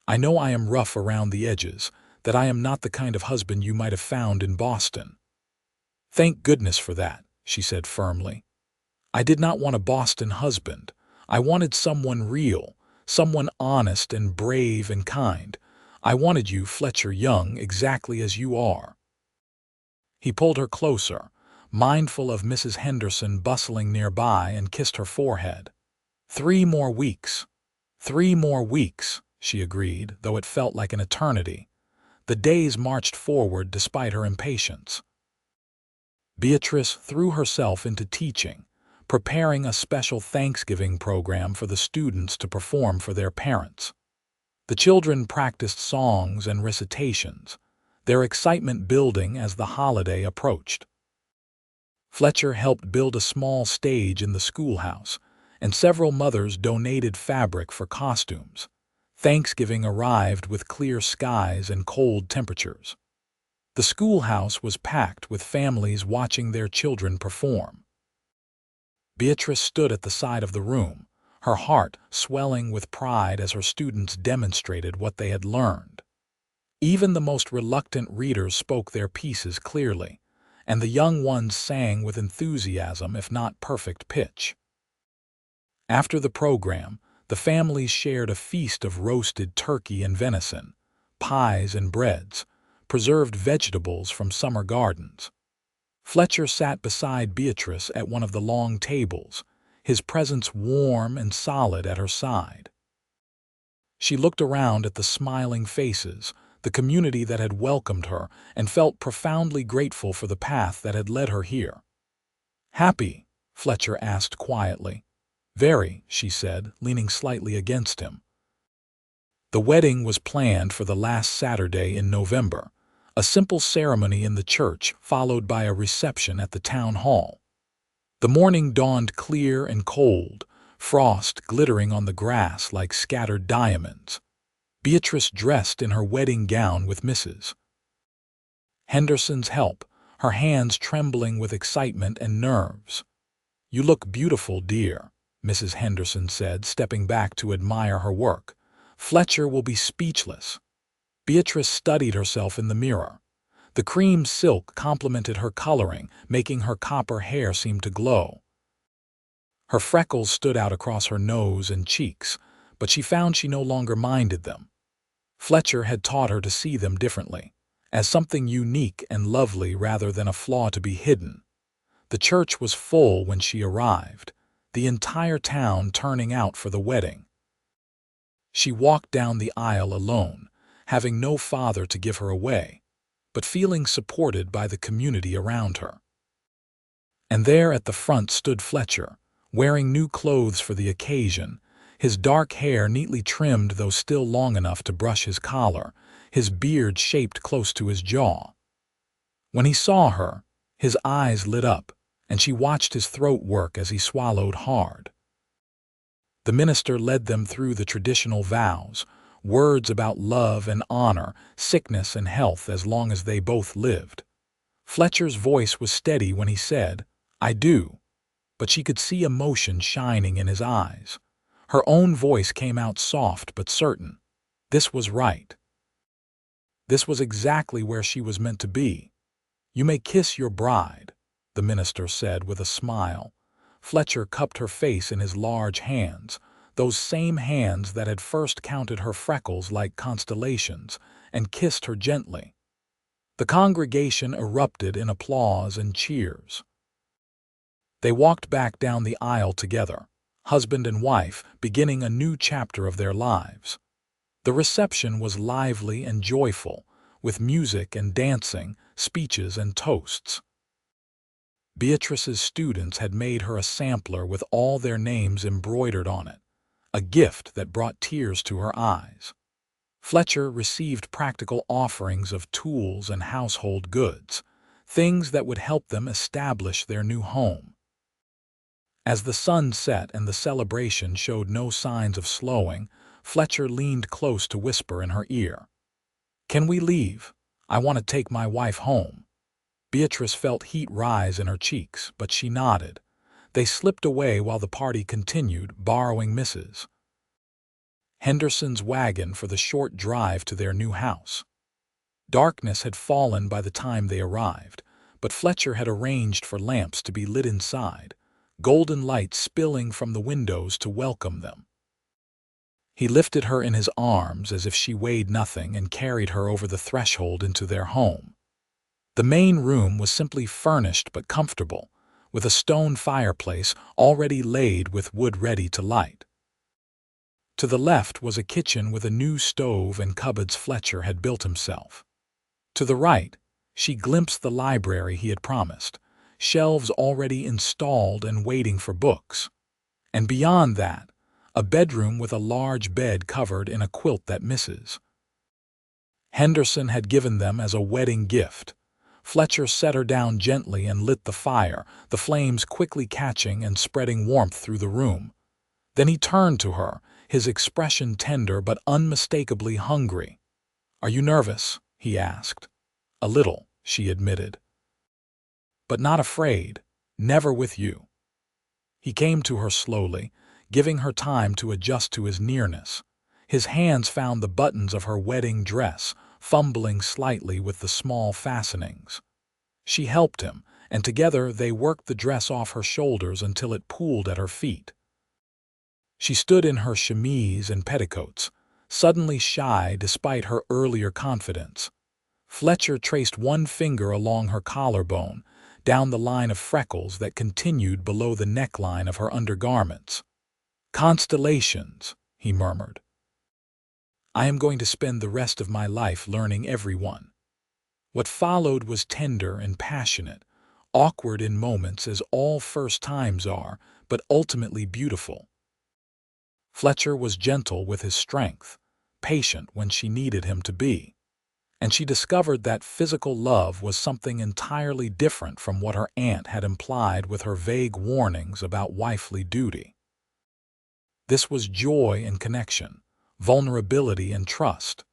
[SPEAKER 1] I know I am rough around the edges, that I am not the kind of husband you might have found in Boston." "Thank goodness for that," she said firmly. "I did not want a Boston husband. I wanted someone real, someone honest and brave and kind. I wanted you, Fletcher Young, exactly as you are." He pulled her closer, mindful of Mrs. Henderson bustling nearby, and kissed her forehead. 3 more weeks. 3 more weeks, she agreed, though it felt like an eternity. The days marched forward despite her impatience. Beatrice threw herself into teaching, preparing a special Thanksgiving program for the students to perform for their parents. The children practiced songs and recitations, their excitement building as the holiday approached. Fletcher helped build a small stage in the schoolhouse, and several mothers donated fabric for costumes. Thanksgiving arrived with clear skies and cold temperatures. The schoolhouse was packed with families watching their children perform. Beatrice stood at the side of the room, her heart swelling with pride as her students demonstrated what they had learned. Even the most reluctant readers spoke their pieces clearly, and the young ones sang with enthusiasm if not perfect pitch. After the program, the families shared a feast of roasted turkey and venison, pies and breads, preserved vegetables from summer gardens. Fletcher sat beside Beatrice at one of the long tables, his presence warm and solid at her side. She looked around at the smiling faces, the community that had welcomed her, and felt profoundly grateful for the path that had led her here. "Happy?" Fletcher asked quietly. Very, she said, leaning slightly against him. The wedding was planned for the last Saturday in November, a simple ceremony in the church followed by a reception at the town hall. The morning dawned clear and cold, frost glittering on the grass like scattered diamonds. Beatrice dressed in her wedding gown with Mrs. Henderson's help, her hands trembling with excitement and nerves. "You look beautiful, dear," Mrs. Henderson said, stepping back to admire her work. "Fletcher will be speechless." Beatrice studied herself in the mirror. The cream silk complemented her coloring, making her copper hair seem to glow. Her freckles stood out across her nose and cheeks, but she found she no longer minded them. Fletcher had taught her to see them differently, as something unique and lovely rather than a flaw to be hidden. The church was full when she arrived, the entire town turning out for the wedding. She walked down the aisle alone, having no father to give her away, but feeling supported by the community around her. And there at the front stood Fletcher, wearing new clothes for the occasion, his dark hair neatly trimmed though still long enough to brush his collar, his beard shaped close to his jaw. When he saw her, his eyes lit up, and she watched his throat work as he swallowed hard. The minister led them through the traditional vows, words about love and honor, sickness and health as long as they both lived. Fletcher's voice was steady when he said, "I do," but she could see emotion shining in his eyes. Her own voice came out soft but certain. This was right. This was exactly where she was meant to be. "You may kiss your bride," the minister said with a smile. Fletcher cupped her face in his large hands, those same hands that had first counted her freckles like constellations, and kissed her gently. The congregation erupted in applause and cheers. They walked back down the aisle together, husband and wife, beginning a new chapter of their lives. The reception was lively and joyful, with music and dancing, speeches and toasts. Beatrice's students had made her a sampler with all their names embroidered on it, a gift that brought tears to her eyes. Fletcher received practical offerings of tools and household goods, things that would help them establish their new home. As the sun set and the celebration showed no signs of slowing, Fletcher leaned close to whisper in her ear, "Can we leave? I want to take my wife home." Beatrice felt heat rise in her cheeks, but she nodded. They slipped away while the party continued, borrowing Mrs. Henderson's wagon for the short drive to their new house. Darkness had fallen by the time they arrived, but Fletcher had arranged for lamps to be lit inside, golden light spilling from the windows to welcome them. He lifted her in his arms as if she weighed nothing and carried her over the threshold into their home. The main room was simply furnished but comfortable, with a stone fireplace already laid with wood ready to light. To the left was a kitchen with a new stove and cupboards Fletcher had built himself. To the right, she glimpsed the library he had promised, shelves already installed and waiting for books. And beyond that, a bedroom with a large bed covered in a quilt that Mrs. Henderson had given them as a wedding gift. Fletcher set her down gently and lit the fire, the flames quickly catching and spreading warmth through the room. Then he turned to her, his expression tender but unmistakably hungry. "Are you nervous?" he asked. "A little," she admitted. "But not afraid. Never with you." He came to her slowly, giving her time to adjust to his nearness. His hands found the buttons of her wedding dress, fumbling slightly with the small fastenings. She helped him, and together they worked the dress off her shoulders until it pooled at her feet. She stood in her chemise and petticoats, suddenly shy despite her earlier confidence. Fletcher traced one finger along her collarbone, down the line of freckles that continued below the neckline of her undergarments. "Constellations," he murmured. "I am going to spend the rest of my life learning every one." What followed was tender and passionate, awkward in moments as all first times are, but ultimately beautiful. Fletcher was gentle with his strength, patient when she needed him to be, and she discovered that physical love was something entirely different from what her aunt had implied with her vague warnings about wifely duty. This was joy and connection, vulnerability and trust,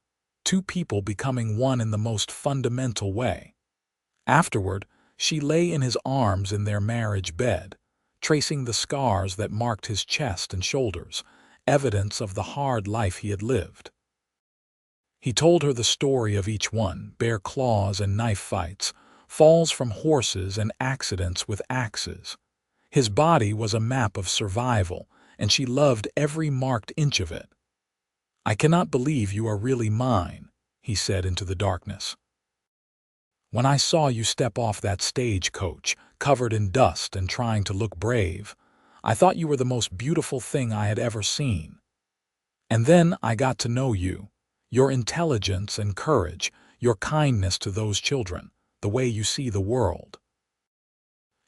[SPEAKER 1] two people becoming one in the most fundamental way. Afterward, she lay in his arms in their marriage bed, tracing the scars that marked his chest and shoulders, evidence of the hard life he had lived. He told her the story of each one: bear claws and knife fights, falls from horses and accidents with axes. His body was a map of survival, and she loved every marked inch of it. "I cannot believe you are really mine," he said into the darkness. "When I saw you step off that stagecoach, covered in dust and trying to look brave, I thought you were the most beautiful thing I had ever seen. And then I got to know you, your intelligence and courage, your kindness to those children, the way you see the world.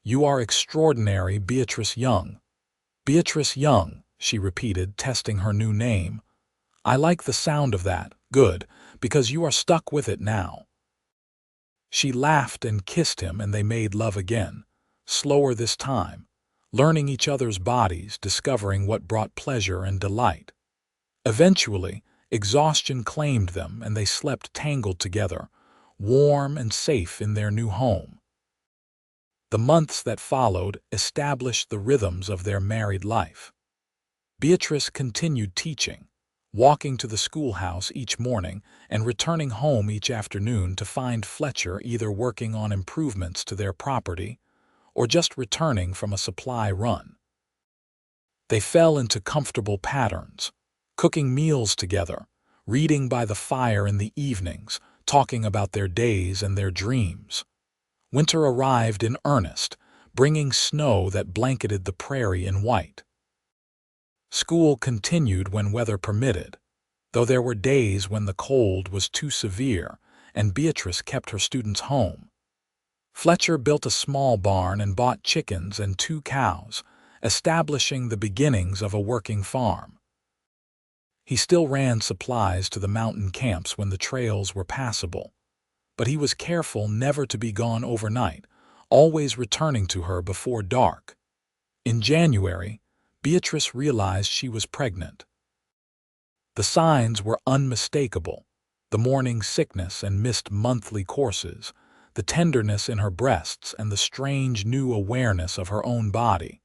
[SPEAKER 1] You are extraordinary, Beatrice Young." "Beatrice Young," she repeated, testing her new name. "I like the sound of that. Good, because you are stuck with it now." She laughed and kissed him, and they made love again, slower this time, learning each other's bodies, discovering what brought pleasure and delight. Eventually, exhaustion claimed them, and they slept tangled together, warm and safe in their new home. The months that followed established the rhythms of their married life. Beatrice continued teaching, walking to the schoolhouse each morning and returning home each afternoon to find Fletcher either working on improvements to their property or just returning from a supply run. They fell into comfortable patterns, cooking meals together, reading by the fire in the evenings, talking about their days and their dreams. Winter arrived in earnest, bringing snow that blanketed the prairie in white. School continued when weather permitted, though there were days when the cold was too severe and Beatrice kept her students home. Fletcher built a small barn and bought chickens and 2 cows, establishing the beginnings of a working farm. He still ran supplies to the mountain camps when the trails were passable, but he was careful never to be gone overnight, always returning to her before dark. In January, Beatrice realized she was pregnant. The signs were unmistakable: the morning sickness and missed monthly courses, the tenderness in her breasts, and the strange new awareness of her own body.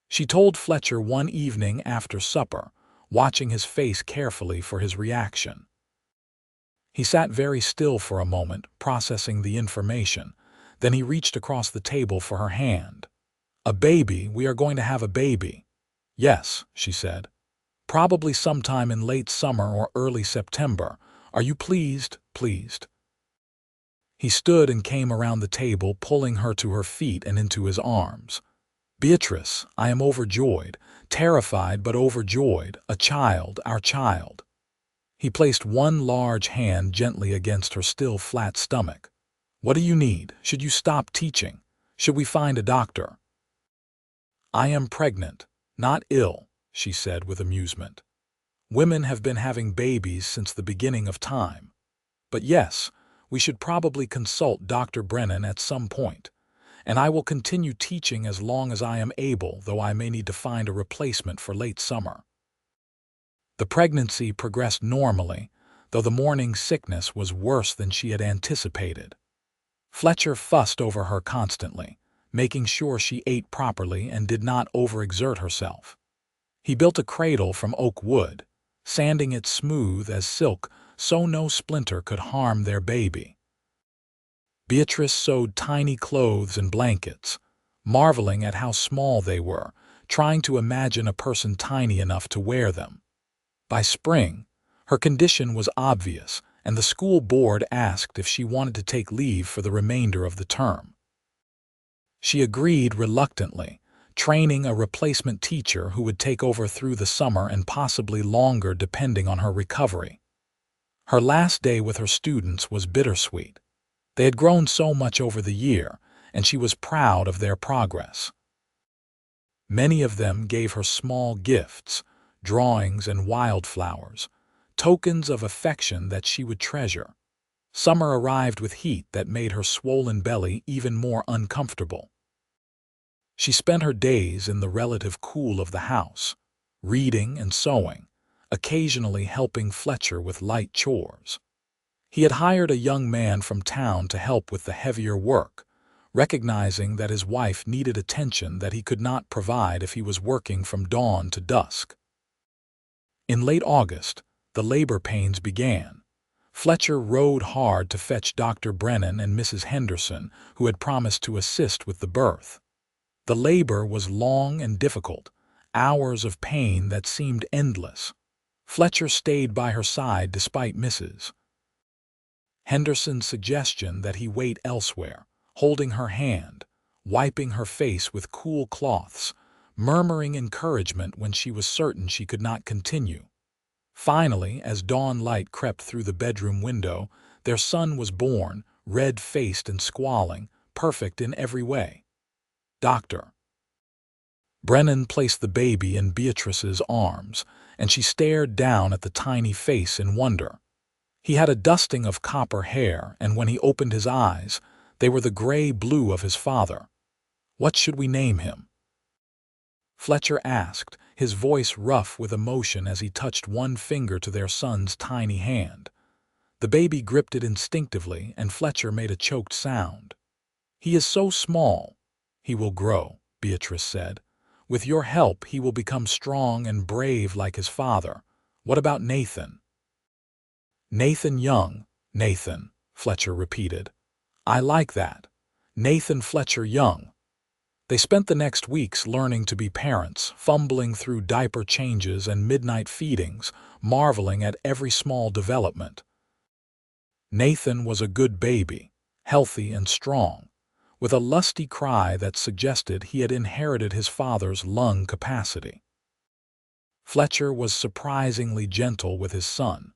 [SPEAKER 1] She told Fletcher one evening after supper, watching his face carefully for his reaction. He sat very still for a moment, processing the information. Then he reached across the table for her hand. "A baby, we are going to have a baby." "Yes," she said. "Probably sometime in late summer or early September. Are you pleased?" "Pleased." He stood and came around the table, pulling her to her feet and into his arms. "Beatrice, I am overjoyed, terrified but overjoyed. A child, our child." He placed one large hand gently against her still flat stomach. "What do you need? Should you stop teaching? Should we find a doctor?" "I am pregnant, not ill," she said with amusement. "Women have been having babies since the beginning of time. But yes, we should probably consult Dr. Brennan at some point, and I will continue teaching as long as I am able, though I may need to find a replacement for late summer." The pregnancy progressed normally, though the morning sickness was worse than she had anticipated. Fletcher fussed over her constantly, making sure she ate properly and did not overexert herself. He built a cradle from oak wood, sanding it smooth as silk so no splinter could harm their baby. Beatrice sewed tiny clothes and blankets, marveling at how small they were, trying to imagine a person tiny enough to wear them. By spring, her condition was obvious, and the school board asked if she wanted to take leave for the remainder of the term. She agreed reluctantly, training a replacement teacher who would take over through the summer and possibly longer depending on her recovery. Her last day with her students was bittersweet. They had grown so much over the year, and she was proud of their progress. Many of them gave her small gifts, drawings and wildflowers, tokens of affection that she would treasure. Summer arrived with heat that made her swollen belly even more uncomfortable. She spent her days in the relative cool of the house, reading and sewing, occasionally helping Fletcher with light chores. He had hired a young man from town to help with the heavier work, recognizing that his wife needed attention that he could not provide if he was working from dawn to dusk. In late August, the labor pains began. Fletcher rode hard to fetch Dr. Brennan and Mrs. Henderson, who had promised to assist with the birth. The labor was long and difficult, hours of pain that seemed endless. Fletcher stayed by her side despite Mrs. Henderson's suggestion that he wait elsewhere, holding her hand, wiping her face with cool cloths, murmuring encouragement when she was certain she could not continue. Finally, as dawn light crept through the bedroom window, their son was born, red-faced and squalling, perfect in every way. Dr. Brennan placed the baby in Beatrice's arms, and she stared down at the tiny face in wonder. He had a dusting of copper hair, and when he opened his eyes, they were the gray-blue of his father. "What should we name him?" Fletcher asked, his voice rough with emotion as he touched one finger to their son's tiny hand. The baby gripped it instinctively, and Fletcher made a choked sound. "He is so small." "He will grow," Beatrice said. "With your help, he will become strong and brave like his father. What about Nathan?" "Nathan Young." "Nathan," Fletcher repeated. "I like that. Nathan Fletcher Young." They spent the next weeks learning to be parents, fumbling through diaper changes and midnight feedings, marveling at every small development. Nathan was a good baby, healthy and strong, with a lusty cry that suggested he had inherited his father's lung capacity. Fletcher was surprisingly gentle with his son.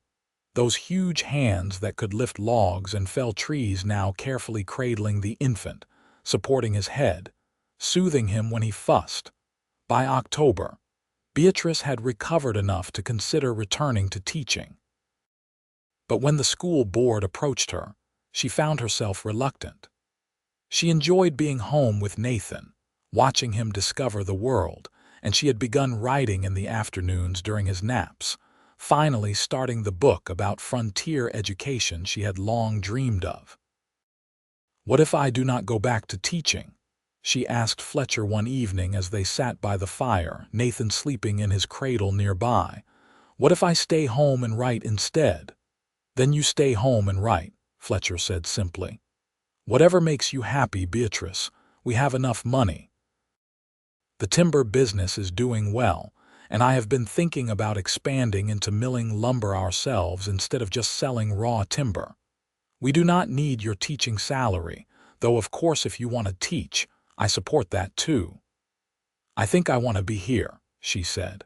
[SPEAKER 1] Those huge hands that could lift logs and fell trees now carefully cradling the infant, supporting his head, soothing him when he fussed. By October, Beatrice had recovered enough to consider returning to teaching. But when the school board approached her, she found herself reluctant. She enjoyed being home with Nathan, watching him discover the world, and she had begun writing in the afternoons during his naps, finally starting the book about frontier education she had long dreamed of. "What if I do not go back to teaching?" she asked Fletcher one evening as they sat by the fire, Nathan sleeping in his cradle nearby. "What if I stay home and write instead?" "Then you stay home and write," Fletcher said simply. "Whatever makes you happy, Beatrice. We have enough money. The timber business is doing well, and I have been thinking about expanding into milling lumber ourselves instead of just selling raw timber. We do not need your teaching salary, though of course if you want to teach, I support that too." "I think I want to be here," she said.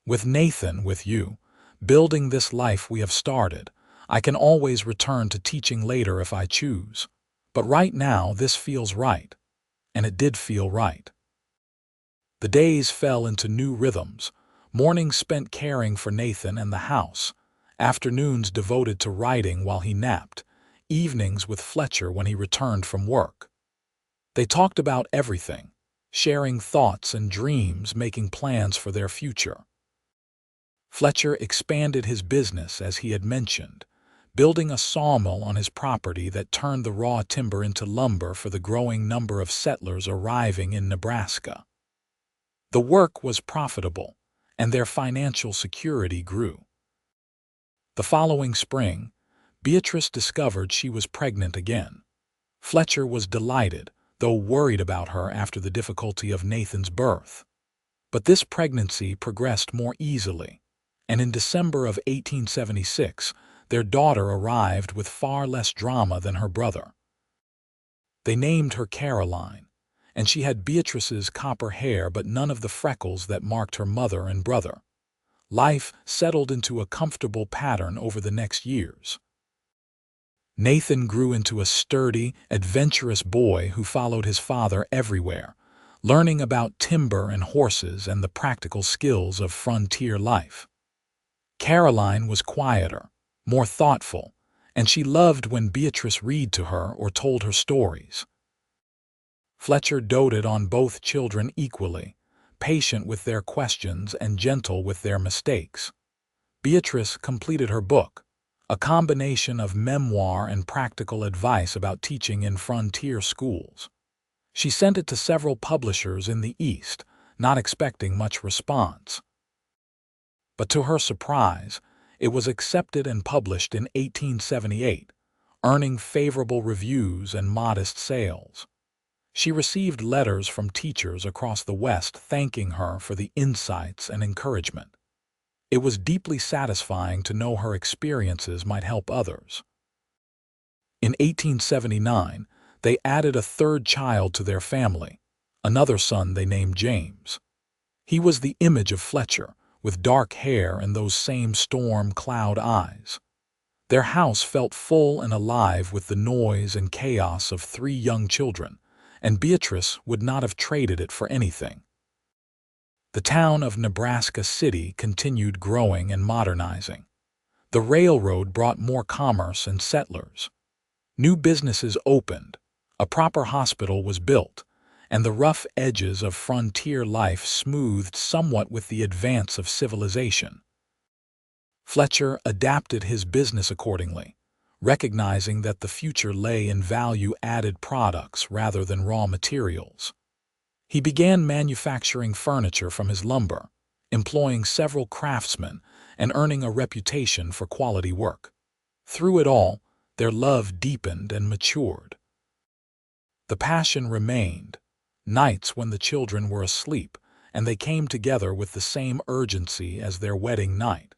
[SPEAKER 1] "With Nathan, with you, building this life we have started. I can always return to teaching later if I choose. But right now this feels right." And it did feel right. The days fell into new rhythms, mornings spent caring for Nathan and the house, afternoons devoted to writing while he napped, evenings with Fletcher when he returned from work. They talked about everything, sharing thoughts and dreams, making plans for their future. Fletcher expanded his business as he had mentioned, building a sawmill on his property that turned the raw timber into lumber for the growing number of settlers arriving in Nebraska. The work was profitable, and their financial security grew. The following spring, Beatrice discovered she was pregnant again. Fletcher was delighted, though worried about her after the difficulty of Nathan's birth. But this pregnancy progressed more easily, and in December of 1876, their daughter arrived with far less drama than her brother. They named her Caroline, and she had Beatrice's copper hair but none of the freckles that marked her mother and brother. Life settled into a comfortable pattern over the next years. Nathan grew into a sturdy, adventurous boy who followed his father everywhere, learning about timber and horses and the practical skills of frontier life. Caroline was quieter, more thoughtful, and she loved when Beatrice read to her or told her stories. Fletcher doted on both children equally, patient with their questions and gentle with their mistakes. Beatrice completed her book, a combination of memoir and practical advice about teaching in frontier schools. She sent it to several publishers in the East, not expecting much response. But to her surprise, it was accepted and published in 1878, earning favorable reviews and modest sales. She received letters from teachers across the West thanking her for the insights and encouragement. It was deeply satisfying to know her experiences might help others. In 1879, they added a third child to their family, another son they named James. He was the image of Fletcher, with dark hair and those same storm cloud eyes. Their house felt full and alive with the noise and chaos of 3 young children, and Beatrice would not have traded it for anything. The town of Nebraska City continued growing and modernizing. The railroad brought more commerce and settlers. New businesses opened, a proper hospital was built, and the rough edges of frontier life smoothed somewhat with the advance of civilization. Fletcher adapted his business accordingly, recognizing that the future lay in value-added products rather than raw materials. He began manufacturing furniture from his lumber, employing several craftsmen and earning a reputation for quality work. Through it all, their love deepened and matured. The passion remained, nights when the children were asleep, and they came together with the same urgency as their wedding night.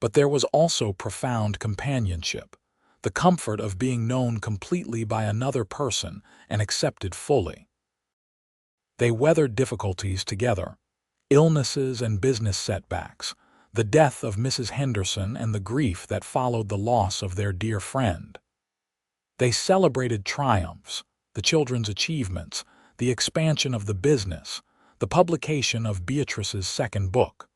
[SPEAKER 1] But there was also profound companionship, the comfort of being known completely by another person and accepted fully. They weathered difficulties together, illnesses and business setbacks, the death of Mrs. Henderson and the grief that followed the loss of their dear friend. They celebrated triumphs, the children's achievements, the expansion of the business, the publication of Beatrice's second book.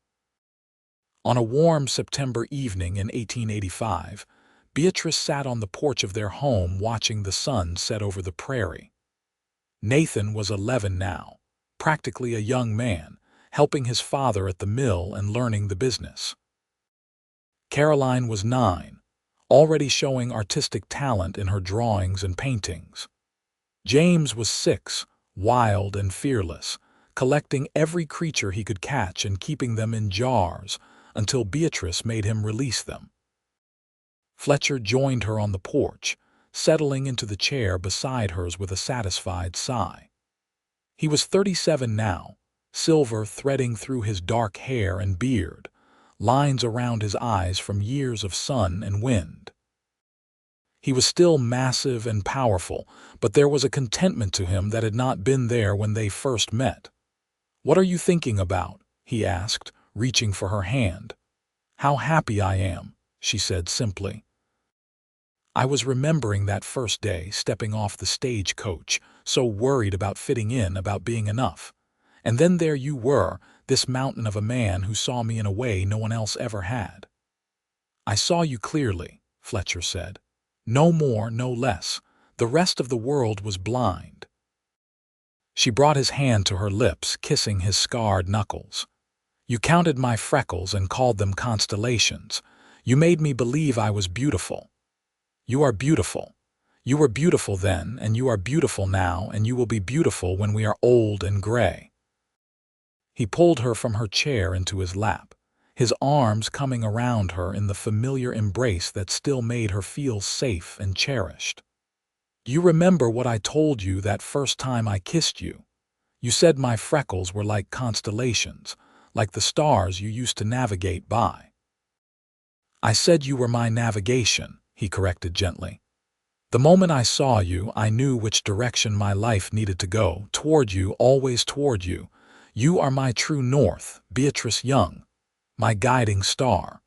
[SPEAKER 1] On a warm September evening in 1885, Beatrice sat on the porch of their home watching the sun set over the prairie. Nathan was 11 now, practically a young man, helping his father at the mill and learning the business. Caroline was 9, already showing artistic talent in her drawings and paintings. James was 6, wild and fearless, collecting every creature he could catch and keeping them in jars until Beatrice made him release them. Fletcher joined her on the porch, settling into the chair beside hers with a satisfied sigh. He was 37 now, silver threading through his dark hair and beard, lines around his eyes from years of sun and wind. He was still massive and powerful, but there was a contentment to him that had not been there when they first met. "What are you thinking about?" he asked, reaching for her hand. "How happy I am," she said simply. "I was remembering that first day, stepping off the stagecoach, so worried about fitting in, about being enough. And then there you were, this mountain of a man who saw me in a way no one else ever had." "I saw you clearly," Fletcher said. "No more, no less. The rest of the world was blind." She brought his hand to her lips, kissing his scarred knuckles. "You counted my freckles and called them constellations. You made me believe I was beautiful. You are beautiful. You were beautiful then, and you are beautiful now, and you will be beautiful when we are old and gray." He pulled her from her chair into his lap, his arms coming around her in the familiar embrace that still made her feel safe and cherished. "You remember what I told you that first time I kissed you? You said my freckles were like constellations, like the stars you used to navigate by." "I said you were my navigation," he corrected gently. "The moment I saw you, I knew which direction my life needed to go, toward you, always toward you. You are my true north, Beatrice Young, my guiding star."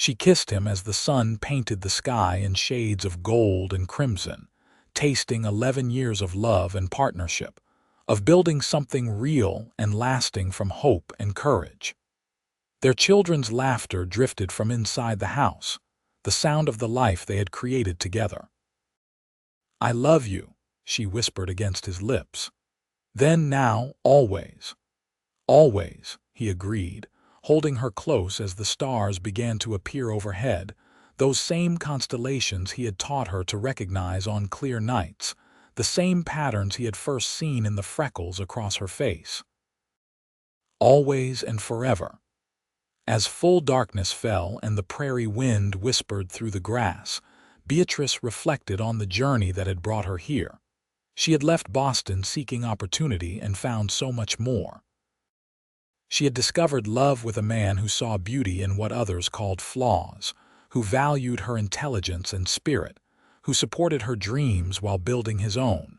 [SPEAKER 1] She kissed him as the sun painted the sky in shades of gold and crimson, tasting 11 years of love and partnership, of building something real and lasting from hope and courage. Their children's laughter drifted from inside the house, the sound of the life they had created together. "I love you," she whispered against his lips. "Then, now, always." "Always," he agreed, holding her close as the stars began to appear overhead, those same constellations he had taught her to recognize on clear nights, the same patterns he had first seen in the freckles across her face. Always and forever. As full darkness fell and the prairie wind whispered through the grass, Beatrice reflected on the journey that had brought her here. She had left Boston seeking opportunity and found so much more. She had discovered love with a man who saw beauty in what others called flaws, who valued her intelligence and spirit, who supported her dreams while building his own.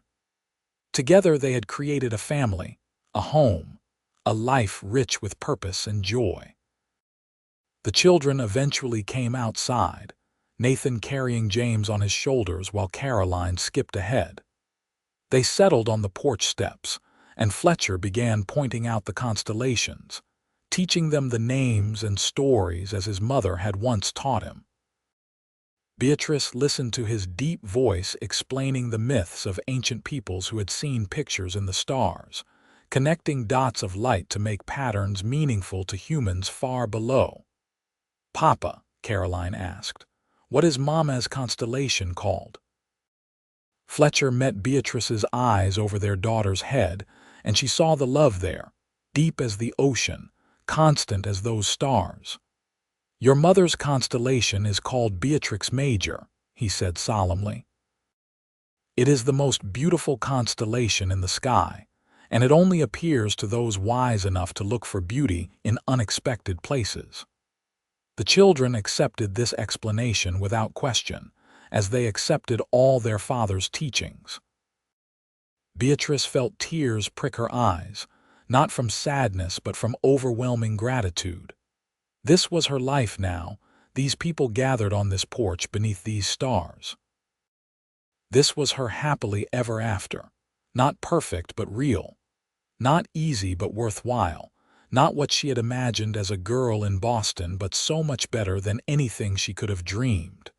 [SPEAKER 1] Together they had created a family, a home, a life rich with purpose and joy. The children eventually came outside, Nathan carrying James on his shoulders while Caroline skipped ahead. They settled on the porch steps, and Fletcher began pointing out the constellations, teaching them the names and stories as his mother had once taught him. Beatrice listened to his deep voice explaining the myths of ancient peoples who had seen pictures in the stars, connecting dots of light to make patterns meaningful to humans far below. "Papa," Caroline asked, "what is Mama's constellation called?" Fletcher met Beatrice's eyes over their daughter's head, and she saw the love there, deep as the ocean, constant as those stars. "Your mother's constellation is called Beatrix Major," he said solemnly. "It is the most beautiful constellation in the sky, and it only appears to those wise enough to look for beauty in unexpected places." The children accepted this explanation without question, as they accepted all their father's teachings. Beatrice felt tears prick her eyes, not from sadness but from overwhelming gratitude. This was her life now, these people gathered on this porch beneath these stars. This was her happily ever after, not perfect but real, not easy but worthwhile, not what she had imagined as a girl in Boston but so much better than anything she could have dreamed.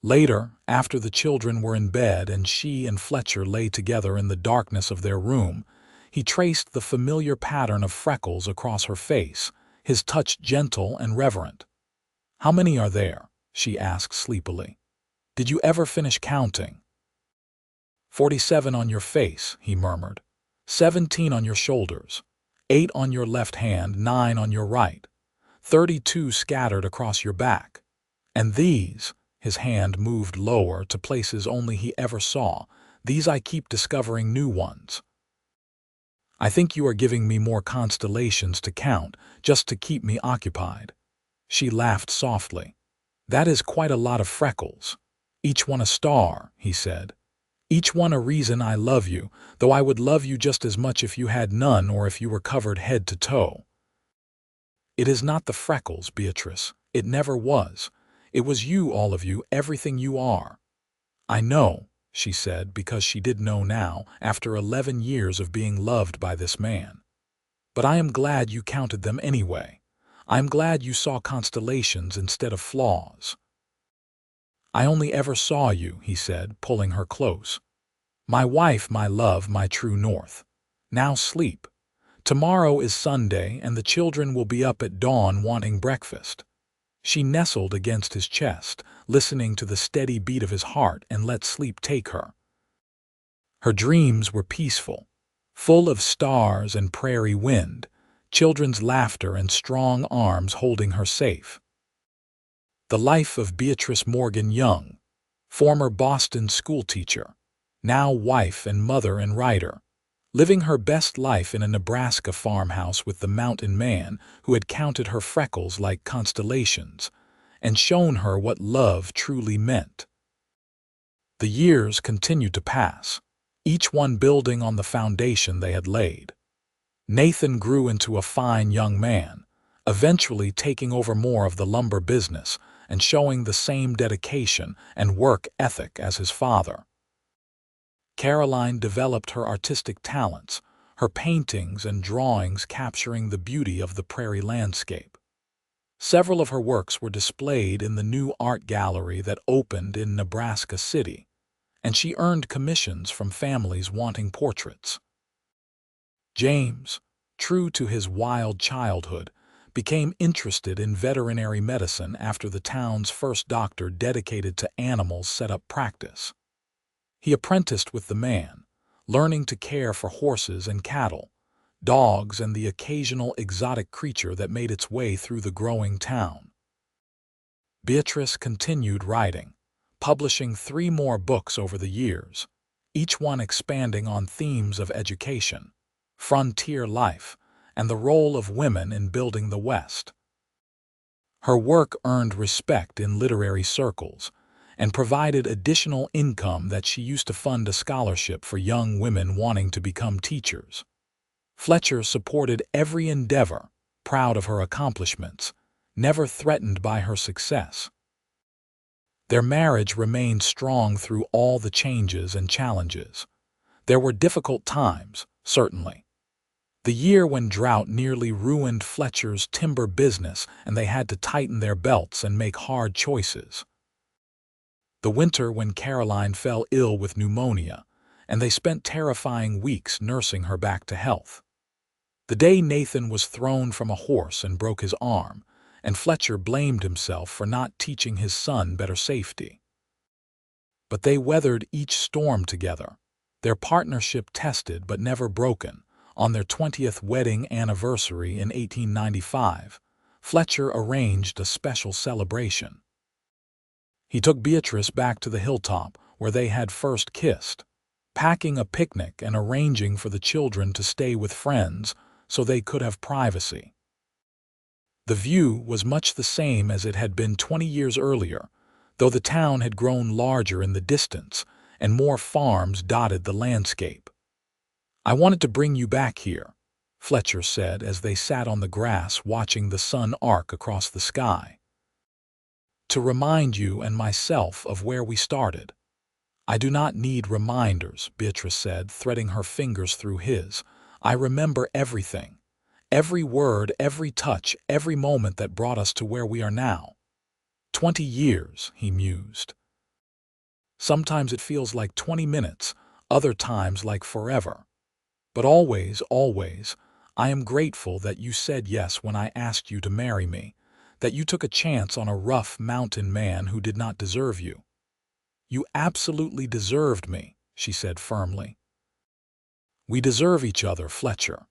[SPEAKER 1] Later, after the children were in bed and she and Fletcher lay together in the darkness of their room, he traced the familiar pattern of freckles across her face, his touch gentle and reverent. "How many are there?" she asked sleepily. "Did you ever finish counting?" 47 on your face," he murmured. 17 on your shoulders. 8 on your left hand, 9 on your right. 32 scattered across your back. And these, his hand moved lower to places only he ever saw, these I keep discovering new ones. "I think you are giving me more constellations to count, just to keep me occupied." She laughed softly. "That is quite a lot of freckles. Each one a star," he said. "Each one a reason I love you, though I would love you just as much if you had none or if you were covered head to toe." "It is not the freckles, Beatrice. It never was. It was you, all of you, everything you are." "I know," she said, because she did know now, after 11 years of being loved by this man. "But I am glad you counted them anyway. I am glad you saw constellations instead of flaws." "I only ever saw you," he said, pulling her close. "My wife, my love, my true north. Now sleep. Tomorrow is Sunday and the children will be up at dawn wanting breakfast." She nestled against his chest, listening to the steady beat of his heart, and let sleep take her. Her dreams were peaceful, full of stars and prairie wind, children's laughter and strong arms holding her safe. The life of Beatrice Morgan Young, former Boston schoolteacher, now wife and mother and writer, living her best life in a Nebraska farmhouse with the mountain man who had counted her freckles like constellations and shown her what love truly meant. The years continued to pass, each one building on the foundation they had laid. Nathan grew into a fine young man, eventually taking over more of the lumber business and showing the same dedication and work ethic as his father. Caroline developed her artistic talents, her paintings and drawings capturing the beauty of the prairie landscape. Several of her works were displayed in the new art gallery that opened in Nebraska City, and she earned commissions from families wanting portraits. James, true to his wild childhood, became interested in veterinary medicine after the town's first doctor dedicated to animals set up practice. He apprenticed with the man, learning to care for horses and cattle, dogs, and the occasional exotic creature that made its way through the growing town. Beatrice continued writing, publishing 3 more books over the years, each one expanding on themes of education, frontier life, and the role of women in building the West. Her work earned respect in literary circles and provided additional income that she used to fund a scholarship for young women wanting to become teachers. Fletcher supported every endeavor, proud of her accomplishments, never threatened by her success. Their marriage remained strong through all the changes and challenges. There were difficult times, certainly. The year when drought nearly ruined Fletcher's timber business and they had to tighten their belts and make hard choices. The winter when Caroline fell ill with pneumonia, and they spent terrifying weeks nursing her back to health. The day Nathan was thrown from a horse and broke his arm, and Fletcher blamed himself for not teaching his son better safety. But they weathered each storm together, their partnership tested but never broken. On their 20th wedding anniversary in 1895, Fletcher arranged a special celebration. He took Beatrice back to the hilltop where they had first kissed, packing a picnic and arranging for the children to stay with friends so they could have privacy. The view was much the same as it had been 20 years earlier, though the town had grown larger in the distance and more farms dotted the landscape. "I wanted to bring you back here," Fletcher said as they sat on the grass watching the sun arc across the sky. "To remind you and myself of where we started." "I do not need reminders," Beatrice said, threading her fingers through his. "I remember everything. Every word, every touch, every moment that brought us to where we are now." 20 years, he mused. "Sometimes it feels like 20 minutes, other times like forever. But always, always, I am grateful that you said yes when I asked you to marry me, that you took a chance on a rough mountain man who did not deserve you." "You absolutely deserved me," she said firmly. "We deserve each other, Fletcher.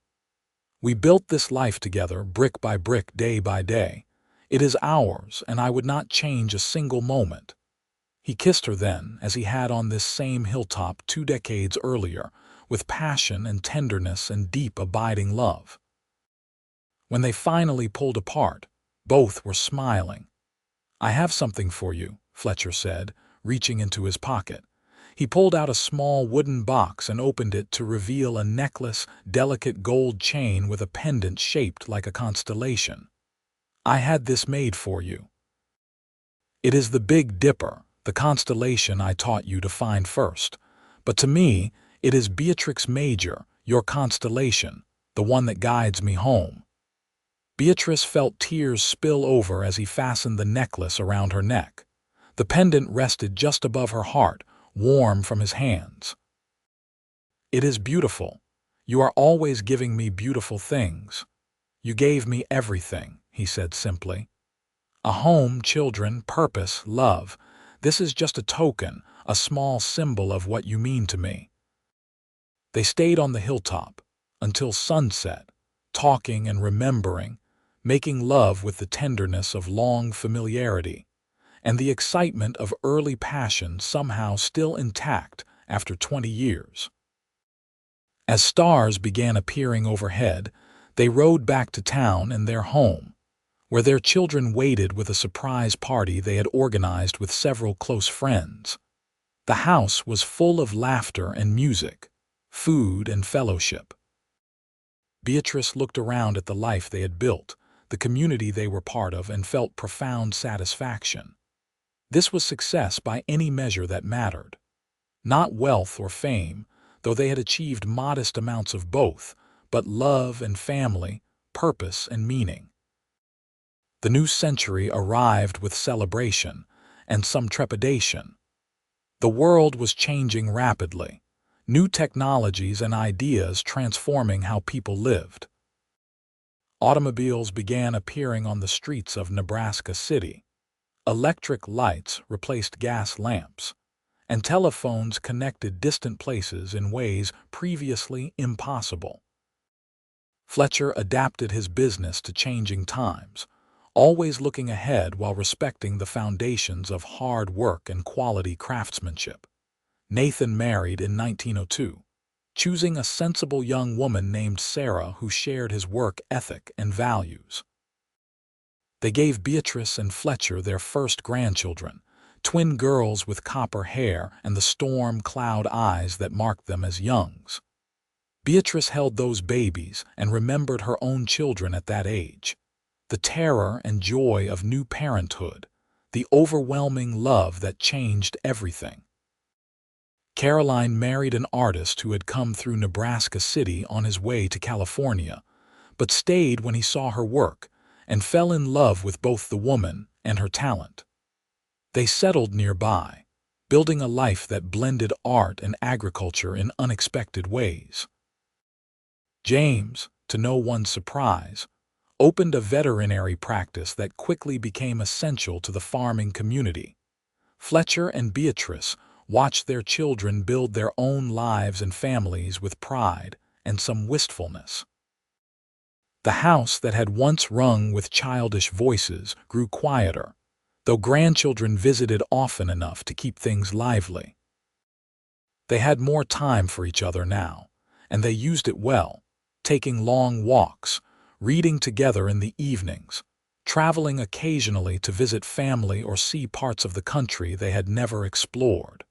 [SPEAKER 1] We built this life together, brick by brick, day by day. It is ours, and I would not change a single moment." He kissed her then, as he had on this same hilltop 2 decades earlier, with passion and tenderness and deep abiding love. When they finally pulled apart, both were smiling. "I have something for you," Fletcher said, reaching into his pocket. He pulled out a small wooden box and opened it to reveal a necklace, delicate gold chain with a pendant shaped like a constellation. "I had this made for you. It is the Big Dipper, the constellation I taught you to find first. But to me, it is Beatrix Major, your constellation, the one that guides me home." Beatrice felt tears spill over as he fastened the necklace around her neck. The pendant rested just above her heart, warm from his hands. "It is beautiful. You are always giving me beautiful things. You gave me everything," he said simply. "A home, children, purpose, love. This is just a token, a small symbol of what you mean to me." They stayed on the hilltop until sunset, talking and remembering, making love with the tenderness of long familiarity, and the excitement of early passion somehow still intact after 20 years. As stars began appearing overhead, they rode back to town and their home, where their children waited with a surprise party they had organized with several close friends. The house was full of laughter and music, food and fellowship. Beatrice looked around at the life they had built, the community they were part of, and felt profound satisfaction. This was success by any measure that mattered. Not wealth or fame, though they had achieved modest amounts of both, but love and family, purpose and meaning. The new century arrived with celebration and some trepidation. The world was changing rapidly, new technologies and ideas transforming how people lived. Automobiles began appearing on the streets of Nebraska City. Electric lights replaced gas lamps, and telephones connected distant places in ways previously impossible. Fletcher adapted his business to changing times, always looking ahead while respecting the foundations of hard work and quality craftsmanship. Nathan married in 1902, choosing a sensible young woman named Sarah who shared his work ethic and values. They gave Beatrice and Fletcher their first grandchildren, twin girls with copper hair and the storm cloud eyes that marked them as Youngs. Beatrice held those babies and remembered her own children at that age. The terror and joy of new parenthood, the overwhelming love that changed everything. Caroline married an artist who had come through Nebraska City on his way to California, but stayed when he saw her work and fell in love with both the woman and her talent. They settled nearby, building a life that blended art and agriculture in unexpected ways. James, to no one's surprise, opened a veterinary practice that quickly became essential to the farming community. Fletcher and Beatrice watched their children build their own lives and families with pride and some wistfulness. The house that had once rung with childish voices grew quieter, though grandchildren visited often enough to keep things lively. They had more time for each other now, and they used it well, taking long walks, reading together in the evenings, traveling occasionally to visit family or see parts of the country they had never explored.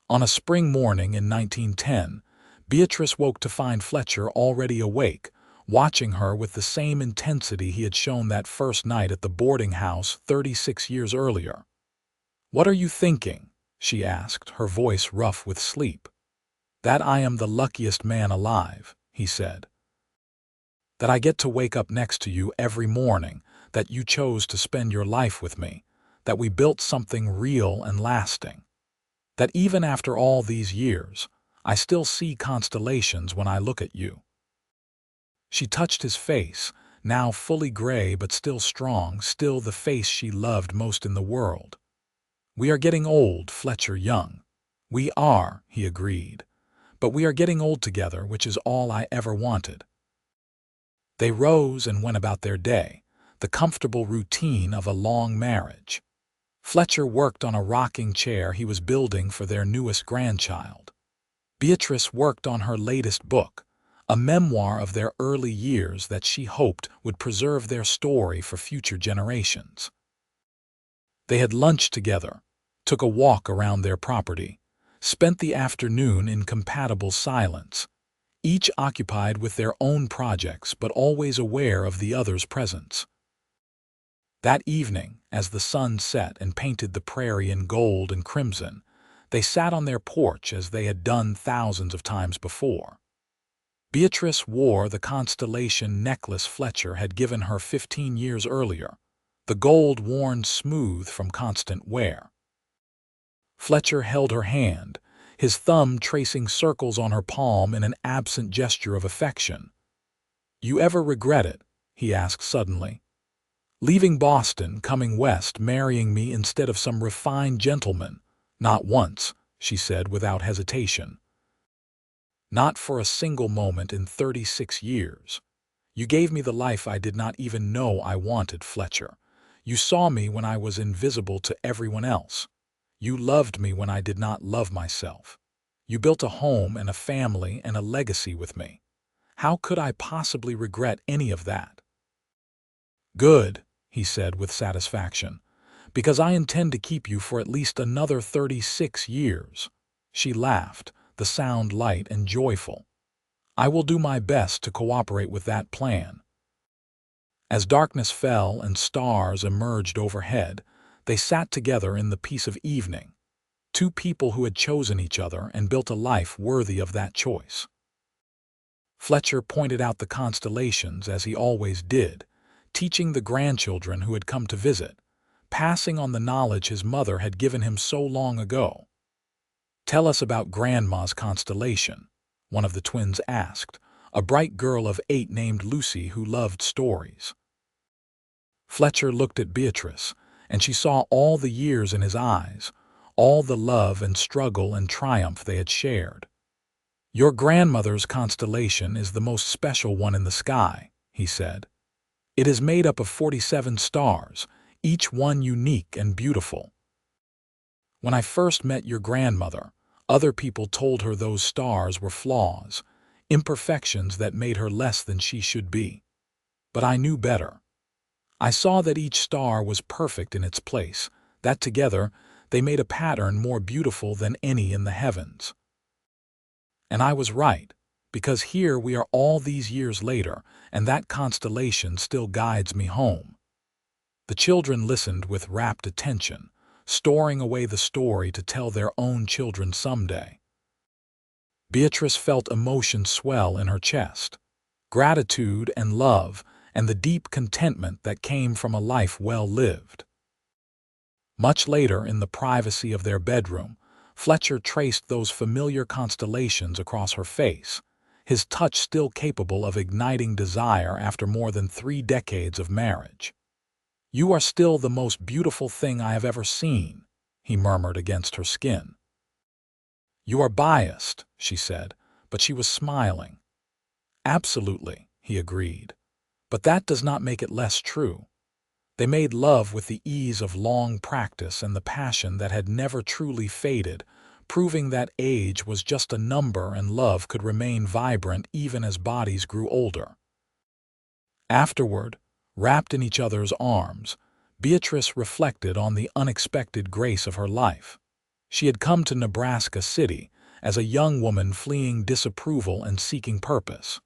[SPEAKER 1] On a spring morning in 1910, Beatrice woke to find Fletcher already awake, watching her with the same intensity he had shown that first night at the boarding house 36 years earlier. "What are you thinking?" she asked, her voice rough with sleep. "That I am the luckiest man alive," he said. "That I get to wake up next to you every morning, that you chose to spend your life with me, that we built something real and lasting. That even after all these years, I still see constellations when I look at you." She touched his face, now fully gray but still strong, still the face she loved most in the world. "We are getting old, Fletcher Young." "We are," he agreed. "But we are getting old together, which is all I ever wanted." They rose and went about their day, the comfortable routine of a long marriage. Fletcher worked on a rocking chair he was building for their newest grandchild. Beatrice worked on her latest book, a memoir of their early years that she hoped would preserve their story for future generations. They had lunched together, took a walk around their property, spent the afternoon in compatible silence, each occupied with their own projects but always aware of the other's presence. That evening, as the sun set and painted the prairie in gold and crimson, they sat on their porch as they had done thousands of times before. Beatrice wore the constellation necklace Fletcher had given her 15 years earlier, the gold worn smooth from constant wear. Fletcher held her hand, his thumb tracing circles on her palm in an absent gesture of affection. "You ever regret it?" he asked suddenly. "Leaving Boston, coming west, marrying me instead of some refined gentleman?" "Not once," she said without hesitation. "Not for a single moment in 36 years. You gave me the life I did not even know I wanted, Fletcher. You saw me when I was invisible to everyone else. You loved me when I did not love myself. You built a home and a family and a legacy with me. How could I possibly regret any of that?" "Good," he said with satisfaction, "because I intend to keep you for at least another 36 years. She laughed, the sound light and joyful. "I will do my best to cooperate with that plan." As darkness fell and stars emerged overhead, they sat together in the peace of evening, two people who had chosen each other and built a life worthy of that choice. Fletcher pointed out the constellations as he always did, teaching the grandchildren who had come to visit, passing on the knowledge his mother had given him so long ago. "Tell us about Grandma's constellation," one of the twins asked, a bright girl of 8 named Lucy who loved stories. Fletcher looked at Beatrice, and she saw all the years in his eyes, all the love and struggle and triumph they had shared. "Your grandmother's constellation is the most special one in the sky," he said. "It is made up of 47 stars, each one unique and beautiful. When I first met your grandmother, other people told her those stars were flaws, imperfections that made her less than she should be. But I knew better. I saw that each star was perfect in its place, that together they made a pattern more beautiful than any in the heavens. And I was right, because here we are all these years later, and that constellation still guides me home." The children listened with rapt attention, storing away the story to tell their own children someday. Beatrice felt emotion swell in her chest, gratitude and love, and the deep contentment that came from a life well lived. Much later, in the privacy of their bedroom, Fletcher traced those familiar constellations across her face, his touch still capable of igniting desire after more than 3 decades of marriage. "You are still the most beautiful thing I have ever seen," he murmured against her skin. "You are biased," she said, but she was smiling. "Absolutely," he agreed, "but that does not make it less true." They made love with the ease of long practice and the passion that had never truly faded, proving that age was just a number and love could remain vibrant even as bodies grew older. Afterward, wrapped in each other's arms, Beatrice reflected on the unexpected grace of her life. She had come to Nebraska City as a young woman fleeing disapproval and seeking purpose.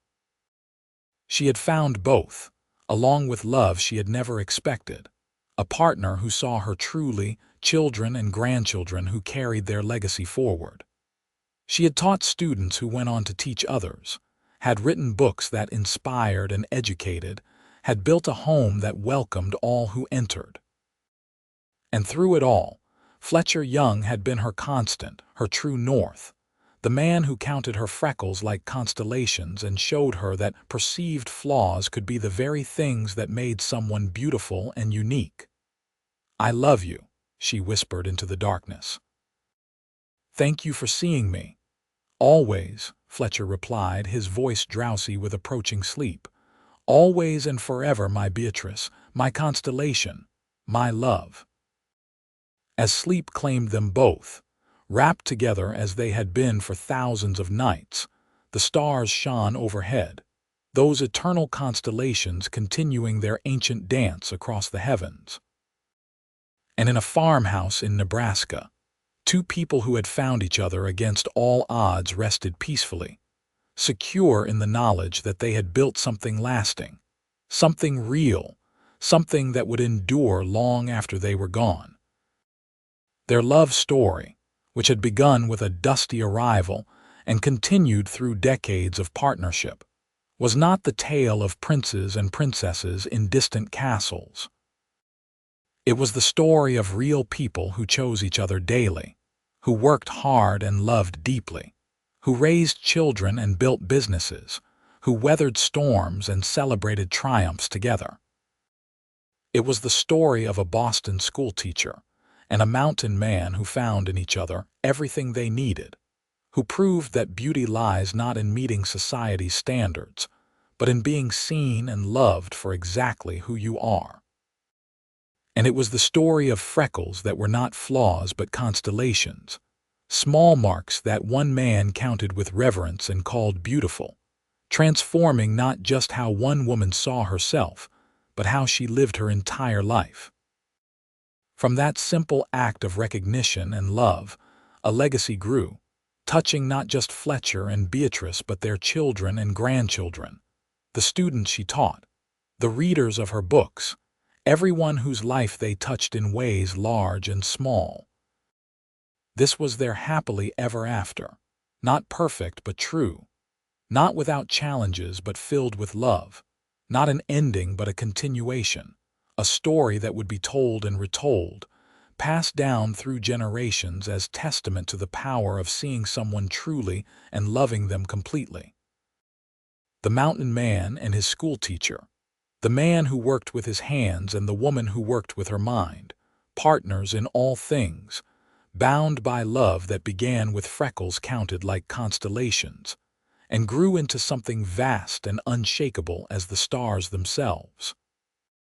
[SPEAKER 1] She had found both, along with love she had never expected, a partner who saw her truly, children and grandchildren who carried their legacy forward. She had taught students who went on to teach others, had written books that inspired and educated, had built a home that welcomed all who entered. And through it all, Fletcher Young had been her constant, her true north, the man who counted her freckles like constellations and showed her that perceived flaws could be the very things that made someone beautiful and unique. "I love you," she whispered into the darkness. "Thank you for seeing me." "Always," Fletcher replied, his voice drowsy with approaching sleep. "Always and forever, my Beatrice, my constellation, my love." As sleep claimed them both, wrapped together as they had been for thousands of nights, the stars shone overhead, those eternal constellations continuing their ancient dance across the heavens. And in a farmhouse in Nebraska, two people who had found each other against all odds rested peacefully, secure in the knowledge that they had built something lasting, something real, something that would endure long after they were gone. Their love story, which had begun with a dusty arrival and continued through decades of partnership, was not the tale of princes and princesses in distant castles. It was the story of real people who chose each other daily, who worked hard and loved deeply, who raised children and built businesses, who weathered storms and celebrated triumphs together. It was the story of a Boston schoolteacher and a mountain man who found in each other everything they needed, who proved that beauty lies not in meeting society's standards, but in being seen and loved for exactly who you are. And it was the story of freckles that were not flaws but constellations, small marks that one man counted with reverence and called beautiful, transforming not just how one woman saw herself, but how she lived her entire life. From that simple act of recognition and love, a legacy grew, touching not just Fletcher and Beatrice but their children and grandchildren, the students she taught, the readers of her books, everyone whose life they touched in ways large and small. This was their happily ever after, not perfect but true, not without challenges but filled with love, not an ending but a continuation, a story that would be told and retold, passed down through generations as testament to the power of seeing someone truly and loving them completely. The mountain man and his schoolteacher, the man who worked with his hands and the woman who worked with her mind, partners in all things, bound by love that began with Freckles counted like constellations, and grew into something vast and unshakable as the stars themselves.